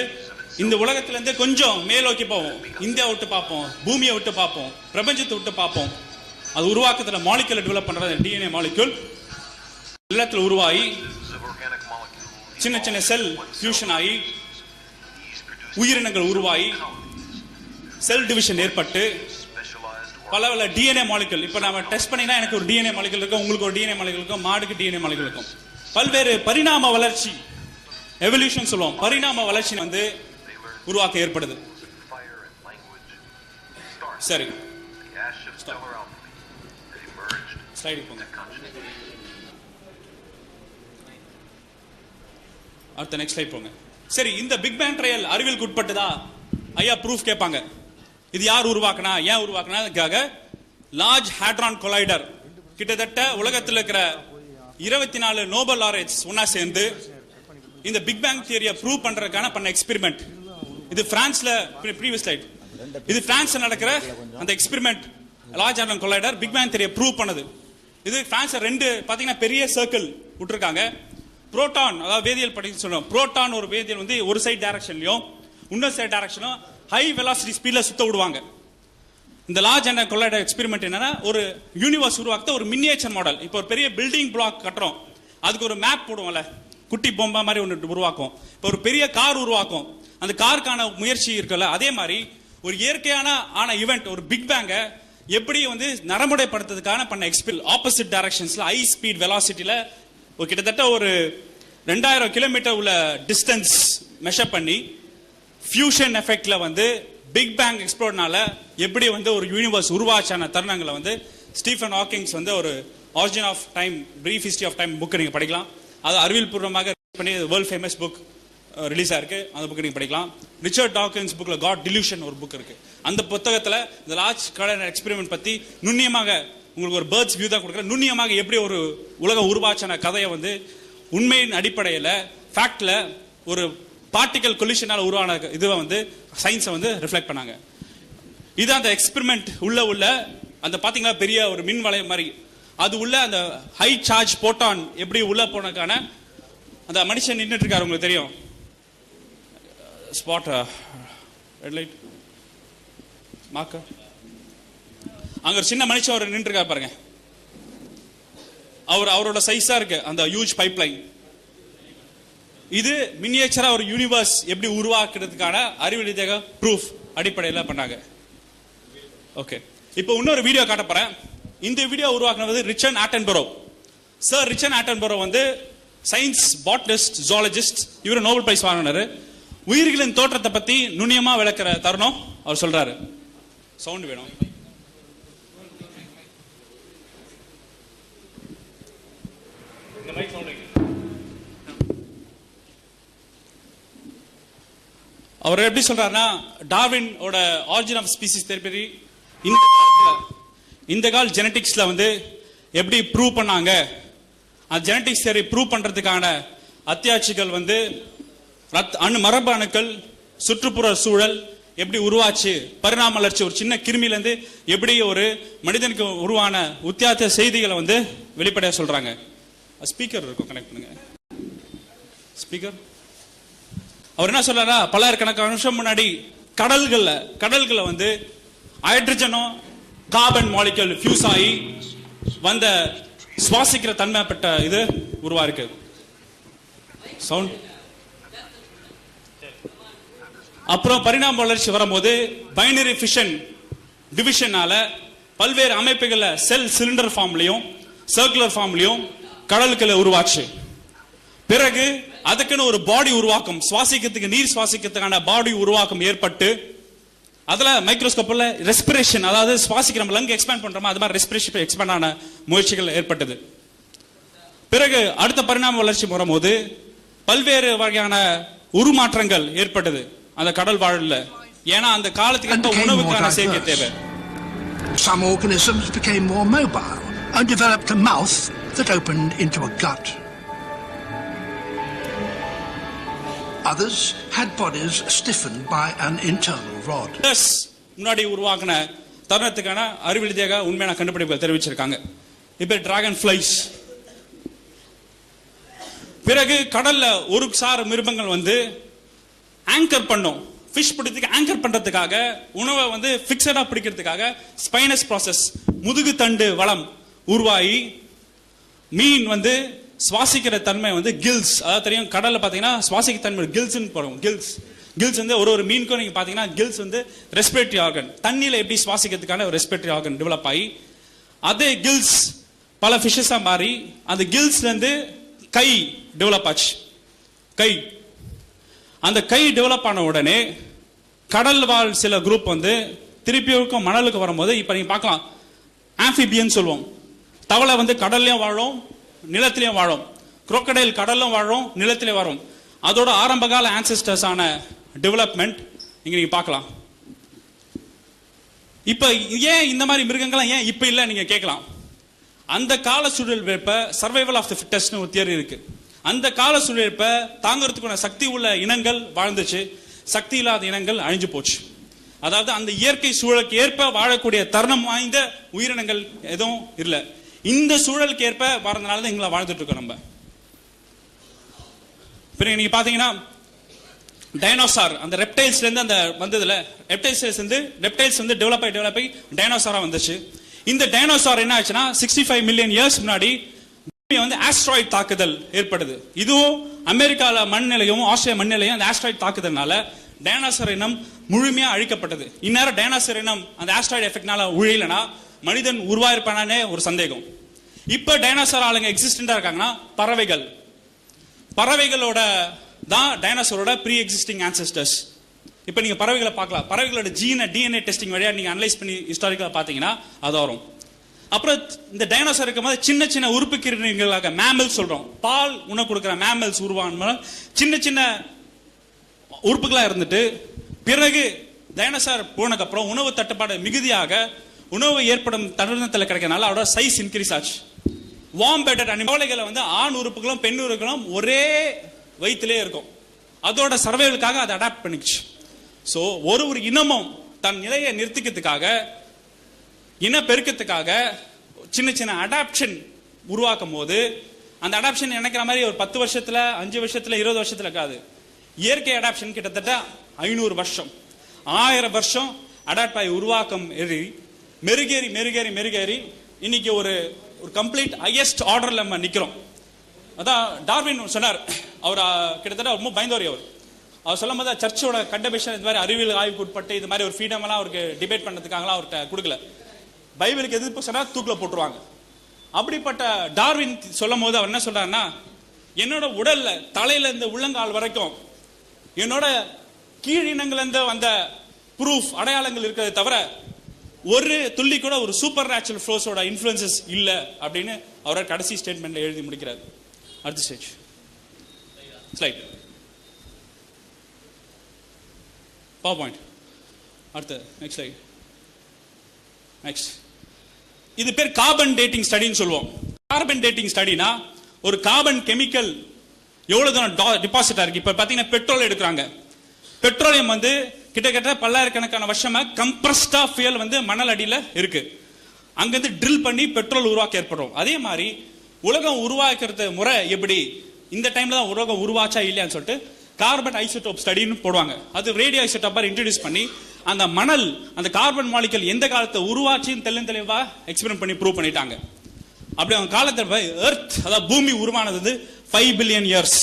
இந்த உலகத்துல இருந்து கொஞ்சம் மேலோக்கி போவோம், இந்தியா விட்டு பார்ப்போம், பூமியை விட்டு பார்ப்போம், பிரபஞ்சத்தை விட்டு பார்ப்போம். அது உருவாக்கத்துல மாலிகுலை டெவலப் பண்றது டிஎன்ஏ மாலிகுல் எல்லாத்துல உருவாகி சின்ன சின்ன செல் ஃபியூஷன் ஆகி உயிரினங்கள் உருவாகி செல் டிவிஷன் ஏற்பட்டு பல டிஎன்ஏ மாலிகுல். இப்ப நாம டெஸ்ட் பண்ணினா எனக்கு ஒரு டிஎன்ஏ மாலிகுல் இருக்கும், உங்களுக்கு ஒரு டிஎன்ஏ மாலிகுல் இருக்கும், மாடுக்கு டிஎன்ஏ மாலிகுல் இருக்கும். பல்வேறு பரிணாம வளர்ச்சி, எவல்யூஷன் சொல்லுவோம், பரிணாம வளர்ச்சி வந்து உருவாக்க ஏற்படுது. சரி, ஸ்லைடு போங்க. அடுத்த நெக்ஸ்ட் ஸ்லைட் போங்க. சரி, இந்த பிக் பேங் ட்ரையல் அறிவியலுக்கு உட்பட்டதா? ஐயா ப்ரூஃப் கேட்பாங்க. இது யார் உருவாக்குனா, ஏன் உருவாக்குனாக்காக லார்ஜ் ஹேட்ரான் கொலைடர் கிட்டத்தட்ட உலகத்தில் இருக்கிற 24 நோபல் லாரேட்ஸ் ஒன்னா சேர்ந்து இந்த பிக் பேங் தியரியை ப்ரூவ் பண்றதுக்கான பண்ண எக்ஸ்பெரிமெண்ட். இது பிரான்ஸ்ல, ப்ரீவியஸ் ஸ்லைட், இது பிரான்ஸ்ல நடக்கிற அந்த experiment large hadron collider big bang தியரியை ப்ரூவ் பண்ணுது. இது பிரான்ஸ்ல 2 பாத்தீங்கன்னா பெரிய சர்க்கிள் விட்டுருக்காங்க. புரோட்டான், அதாவது வேதியியல் படிக்க சொல்றோம், புரோட்டான் ஒரு வேதியியல் வந்து ஒரு சைடு டைரக்ஷன்லயும் இன்னொரு சைடு டைரக்ஷனும் ஹை வெலாசிட்டி ஸ்பீட்ல சுத்த விடுவாங்க. இந்த லார்ஜ் ஹேட்ரான் கொலைடர் எக்ஸ்பெரிமெண்ட் என்னன்னா, ஒரு யூனிவர்ஸ் உருவாக்க ஒரு மினியேச்சர் மாடல். இப்போ ஒரு பெரிய பில்டிங் பிளாக் கட்டுறோம், அதுக்கு ஒரு மேப் போடுவோம்ல, குட்டி பொம்மை மாதிரி ஒன்று உருவாக்கும். இப்போ ஒரு பெரிய கார் உருவாக்கும், அந்த காருக்கான முயற்சி இருக்குல்ல, அதே மாதிரி ஒரு இயற்கையான ஈவெண்ட் ஒரு பிக் பேங்க எப்படி வந்து நடைமுறைப்படுத்துறதுக்கான பண்ண ஆப்போசிட் டைரக்ஷன்ஸ்ல ஹை ஸ்பீட் வெலாசிட்டியில கிட்டத்தட்ட ஒரு 2000 கிலோமீட்டர் உள்ள டிஸ்டன்ஸ் மெஷர் பண்ணி ஃபியூஷன் எஃபெக்ட்ல வந்து பிக் பேங் எக்ஸ்ப்ளோர்னால எப்படி வந்து ஒரு யூனிவர்ஸ் உருவாச்சான தருணங்களை வந்து ஸ்டீஃபன் ஹாக்கிங்ஸ் வந்து ஒரு origin of time brief history of time book நீங்க படிக்கலாம். அது அறிவியல் பூர்வமாக பண்ணி வேர்ல்ட் ஃபேமஸ் புக் ரிலீஸ் ஆயிருக்கு, அந்த புக் நீங்க படிக்கலாம். ரிச்சர்ட் டாக்கின்ஸ் புக்ல காட் டிலூஷன் ஒரு புக் இருக்கு. அந்த புத்தகத்துல இந்த லார்ஜ் கொலைடர் எக்ஸ்பெரிமெண்ட் பத்தி நுண்ணியமாக உங்களுக்கு ஒரு பேர்ட்ஸ் வியூ தான் கொடுக்குற, நுண்ணியமாக எப்படி ஒரு உலகம் உருவாச்சான கதையை வந்து உண்மையின் அடிப்படையில் ஃபேக்ட்ல ஒரு பார்ட்டிகல் கொலிஷனால உருவான இதுவை வந்து சயின்ஸை வந்து ரிஃப்ளெக்ட் பண்ணாங்க. இது அந்த எக்ஸ்பெரிமெண்ட் உள்ள அந்த பாத்தீங்கன்னா பெரிய ஒரு மின் வளையம் மாதிரி, அது உள்ள அந்த ஹை சார்ஜ் போட்டான் எப்படி உள்ள போனதுக்கான அந்த மனுஷன் நின்றுட்டு இருக்காரு, உங்களுக்கு தெரியும் ஸ்பாட் ரெட் லைட் மார்க்கர், அங்க ஒரு சின்ன மனுஷன் ஒரு நின்று இருக்காரு பாருங்க, அவரோட சைஸா இருக்கு அந்த ஹியூஜ் பைப்லைன். இது மினியேச்சரா ஒரு யூனிவர்ஸ் எப்படி உருவாக்குறதுக்கான அறிவியல் ப்ரூஃப் அடிப்படையில் பண்ணாங்க. ஓகே, இப்போ இன்னொரு வீடியோ காட்ட போறேன். இந்த வீடியோ உருவாக்குனது ரிச்சர்ட் ஆட்டன்பரோ. சார் ரிச்சர்ட் ஆட்டன்பரோ வந்து சயின்ஸ் பாட்னிஸ்ட், ஜூவாலஜிஸ்ட், இவர் நோபல் பிரைஸ் வாங்கினாரு. உயிர்களின் தோற்றத்தை பத்தி நுண்ணியமா விளக்குற தருணம் அவர் சொல்றாரு. சவுண்ட் வேணும். அவர் எப்படி சொல்றாருன்னா, டார்வினோட ஆரிஜின் ஆஃப் ஸ்பீசிஸ் தெரபி இந்த கால ஜெனடிக்ஸ்ல வந்து எப்படி ப்ரூவ் பண்ணாங்க, அந்த ஜெனடிக்ஸ் தியரி ப்ரூவ் பண்றதுக்கான அத்தியாட்சிகள் வந்து மரபு அணுக்கள், சுற்றுப்புற சூழல் எப்படி உருவாச்சு, பரிணாம வளர்ச்சி ஒரு சின்ன கிருமியில இருந்து எப்படி ஒரு மனிதனுக்கு உருவான வித்தியாச செய்திகளை வந்து வெளிப்படையா சொல்றாங்க. ஸ்பீக்கர் இருக்கும், கனெக்ட் பண்ணுங்க ஸ்பீக்கர். அவர் என்ன சொல்றாரா, பல்லாயிரக்கணக்கான வருஷம் முன்னாடி கடல்கள்ல வந்து ஹைட்ரஜனும் கார்பன் மாலிக்யூல் ஃபியூஸ் ஆகி வந்த சுவாசிக்கிற தன்மைப்பட்ட இது உருவாயிருக்கு. சவுண்ட். அப்புறம் பரிணாம வளர்ச்சி வரும்போது பைனரி ஃபிஷன் டிவிஷனால பல்வேறு அமைப்புகள்ல செல் சிலிண்டர் ஃபார்ம்லயும் சர்க்குலர் ஃபார்ம்லயும் கடலுக்குள்ள உருவாச்சு. பிறகு அதுக்குன்னு ஒரு பாடி உருவாக்கம், சுவாசிக்கிறதுக்கு நீர் சுவாசிக்கிறதுக்கான பாடி உருவாக்கம் ஏற்பட்டு அதுல மைக்ரோஸ்கோப்ல ரெஸ்பிரேஷன், அதாவது சுவாசிக்கிற லங் எக்ஸ்பேண்ட் பண்றோமா அது மாதிரி ரெஸ்பிரேஷன் எக்ஸ்பேண்ட் ஆன முயற்சிகள் ஏற்பட்டது. பிறகு அடுத்த பரிணாம வளர்ச்சி வரும்போது பல்வேறு வகையான உருமாற்றங்கள் ஏற்பட்டது அந்த கடல் வாழ்ல. ஏன்னா அந்த காலத்துக்கு ஏற்ப உணவுக்கான சேர்க்கை தேவை. Some organisms became more mobile and developed a mouth that opened into a gut. Others had bodies stiffened by an internal rod. முன்னாடி உருவாக்கின தருணத்துக்கான அறிவியல் ரீதியாக உண்மையான கண்டுபிடிப்புகள் தெரிவிச்சிருக்காங்க. இப்ப டிராகன் ஃபிளைஸ். பிறகு கடல்ல ஒரு சார் மிருகங்கள் வந்து ஆங்கர் பண்ணும், ஃபிஷ் பிடிக்கிறதுக்கு ஆங்கர் பண்றதுக்காக உணவை வந்து பிக்சடா பிடிக்கிறதுக்காக ஸ்பைனஸ் ப்ராசஸ் முதுகு தண்டு வளம் உருவாகி மீன் வந்து சுவாசிக்கிற தன்மை வந்து கில்ஸ், அதாவது தெரியும் கடல்ல பாத்தீங்கன்னா சுவாசிக்கிற தன்மை கில்ஸ்ன்னு போறோம். கில்ஸ் வந்து ஒரு மீனுக்கும் நீங்க பாத்தீங்கன்னா கில்ஸ் வந்து ரெஸ்பிரேட்டரி ஆர்கன், தண்ணியில எப்படி சுவாசிக்கிறதுக்கான ஒரு ரெஸ்பிரேட்டரி ஆர்கன் டெவலப் ஆகி அதே கில்ஸ் பல ஃபிஷஸா மாறி அந்த கில்ஸ்ல இருந்து கை டெவலப் ஆச்சு. அந்த கை டெவலப் ஆன உடனே கடல் வாழ் சில குரூப் வந்து திருப்பியும் மணலுக்கு வரும்போது இப்ப நீங்க பார்க்கலாம் ஆம்பிபியன் சொல்லுவோம். தவளை வந்து கடல்லையும் வாழும் நிலத்திலையும் வாழும், குரோக்கடைல் கடல்லும் வாழும் நிலத்திலே வரும். அதோட ஆரம்பகால ஆன்செஸ்டர்ஸ் ஆன டெவலப்மெண்ட் இங்க நீங்க பார்க்கலாம். இப்ப ஏன் இந்த மாதிரி மிருகங்கள்லாம் ஏன் இப்ப இல்ல நீங்க கேட்கலாம். அந்த கால சூழல் வெப்ப சர்வைவல் ஆஃப் தி ஃபிட்டஸ்ட் ஒரு தியரி இருக்கு. அந்த கால சூழல் தாங்கிறதுக்கான சக்தி உள்ள இனங்கள் வாழ்ந்துச்சு, சக்தி இல்லாத இனங்கள் அழிஞ்சு போச்சு. அதாவது அந்த இயற்கை சூழலுக்கு ஏற்ப வாழக்கூடிய தருணம் வாய்ந்த உயிரினங்கள் எதுவும் இல்லை. இந்த சூழலுக்கு ஏற்ப வாழ்றதுனால தான் எங்களை வாழ்ந்துட்டு இருக்கோம் நம்ம. பிறகு நீங்க பாத்தீங்கன்னா டைனோசார் அந்த ரெப்டைல்ஸ்ல இருந்து அந்த வந்ததுல ரெப்டைல்ஸ் வந்து டெவலப் ஆகி டைனோசாரா வந்துச்சு. இந்த டைனோசார் என்ன ஆச்சுன்னா 65 மில்லியன் இயர்ஸ் முன்னாடி வந்து ஆஸ்ட்ராய்ட் தாக்குதல் ஏற்படுது. இதுவும் அமெரிக்கால மண்ணிலையும் ஆஸ்திரேலியா மண்ணிலையும் அந்த ஆஸ்ட்ராய்ட் தாக்குதல்னால டைனோசார் இனம் முழுமையா அழிக்கப்பட்டது. இந்நேரம் டைனோசார் இனம் அந்த ஆஸ்ட்ராய்டு எஃபெக்ட்னால உழியலனா மனிதன் உருவாயிருப்பானே ஒரு சந்தேகம். இப்ப டைனோசார் ஆளுங்க எக்ஸிஸ்டண்டா இருக்காங்கன்னா பறவைகளோட தான் டைனோசரோட ப்ரீ எக்ஸிஸ்டிங் ஆன்செஸ்டர்ஸ். இப்ப நீங்க பறவைகளை பார்க்கலாம். பறவைகளோட டிஎன்ஏ டெஸ்டிங் வழியா நீங்க அனலைஸ் பண்ணி ஹிஸ்டாரிக்கலா பாத்தீங்கன்னா அது வரும். அப்புறம் இந்த டைனோசர் இருக்கும்போது சின்ன சின்ன உறுப்பு கிருமிகளாக மேமல்ஸ் சொல்றோம், பால் உணவு கொடுக்கிற மேமல்ஸ் உருவான சின்ன சின்ன உறுப்புகளா இருந்துட்டு பிறகு டைனோசர் போனதுக்கு அப்புறம் உணவு தட்டுப்பாடு மிகுதியாக உணவு ஏற்படும் தருணத்தில் கிடைக்கிறதுனால அவரோட சைஸ் இன்க்ரீஸ் ஆச்சு. வார்ம் பெட்டட் அனிமல்களை வந்து ஆண் உறுப்புகளும் பெண் உறுப்புகளும் ஒரே வயிற்றிலே இருக்கும். அதோட சர்வைவலுக்காக அதை அடாப்ட் பண்ணிச்சு. ஸோ ஒரு இனமும் தன் நிலையை நிறுத்திக்கிறதுக்காக இன பெருக்கத்துக்காக சின்ன சின்ன அடாப்ஷன் உருவாக்கும் போது அந்த அடாப்ஷன் நினைக்கிற மாதிரி ஒரு 10 வருஷத்துல 5 வருஷத்துல 20 வருஷத்துல இருக்காது. இயற்கை அடாப்ஷன் கிட்டத்தட்ட 500 வருஷம் 1000 வருஷம் அடாப்ட் ஆகி உருவாக்கம் மெருகேறி இன்னைக்கு ஒரு கம்ப்ளீட் ஹையஸ்ட் ஆர்டர்ல நம்ம நிக்கிறோம். அதான் டார்வின் சொன்னார். அவர் கிட்டத்தட்ட ரொம்ப பயந்தோரி. அவர் சொல்லும் போது சர்ச்சோட கண்டபிஷன் இது மாதிரி அறிவியல் ஆய்வுக்கு உட்பட்டு இது மாதிரி ஒரு ஃப்ரீடம் எல்லாம் அவருக்கு டிபேட் பண்ணதுக்காகலாம் அவர்கிட்ட கொடுக்கல. பைபிளுக்கு எதிர்ப்பு சொன்னா தூக்கில போட்டுருவாங்க. அப்படிப்பட்ட டார்வின் சொல்லும் போது அவர் என்ன சொல்றாருன்னா, என்னோட உடல்ல தலையில இருந்து உள்ளங்கால் வரைக்கும் என்னோட கீழினங்கள்ல இருந்து வந்த ப்ரூஃப் அடையாளங்கள் இருக்கிறது தவிர ஒரு துள்ளி கூட ஒரு சூப்பர் நேச்சுரல் ஃபோர்ஸோட இன்ஃப்ளூயன்சஸ் இல்ல அப்படின்னு அவரோட கடைசி ஸ்டேட்மெண்ட்ல எழுதி முடிக்கிறார். அடுத்த ஸ்டேஜ் ஸ்லைட் பவர் பாயிண்ட். அடுத்த நெக்ஸ்ட் ஸ்லைட். நெக்ஸ்ட் இது பேர் கார்பன் டேட்டிங் ஸ்டடின்னு சொல்லுவோம். கார்பன் டேட்டிங் ஸ்டடினா ஒரு கார்பன் கெமிக்கல் எவ்வளவு தூரம் டிபாசிட் இருக்கு. இப்ப பாத்தீங்கன்னா பெட்ரோல் எடுக்கிறாங்க. பெட்ரோலியம் வந்து கிட்டத்தட்ட பல்லாயிரக்கணக்கான வருஷமா கம்ப்ரஸ்டா ஃபியல் வந்து மணல் அடியில இருக்கு. அங்கிருந்து ட்ரில் பண்ணி பெட்ரோல் உருவாக்க ஏற்படும். அதே மாதிரி உலகம் உருவாக்குறது முறை எப்படி, இந்த டைம்ல தான் உலகம் உருவாச்சா இல்லையான்னு சொல்லிட்டு கார்பன் ஐசோடோப் ஸ்டடின்னு போடுவாங்க. அது ரேடியோ ஐசோடோப்பா இன்ட்ரோடியூஸ் பண்ணி அந்த மணல் அந்த கார்பன் மாலிகல் எந்த காலத்தை உருவாச்சின்னு தெளிவா எக்ஸ்பெரிமெண்ட் பண்ணி ப்ரூவ் பண்ணிட்டாங்க. அப்படி அவங்க காலத்துல எர்த் அதாவது பூமி உருவானது வந்து 5 billion years.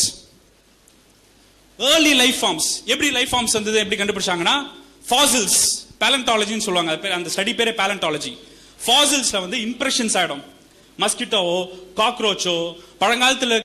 Early life forms எப்படி லைஃப் ஃபார்ம்ஸ் வந்தது எப்படி கண்டுபிடிச்சாங்கன்னா ஃபாசில்ஸ் பேலண்டாலஜின்னு சொல்லுவாங்க. அந்த ஸ்டடி பேரே பேலண்டாலஜி. ஃபாசில்ஸ்ல வந்து இம்ப்ரெஷன்ஸ் ஆயிடும். மஸ்கிட்டோவோ காக்ரோச்சோ பழங்காலத்துல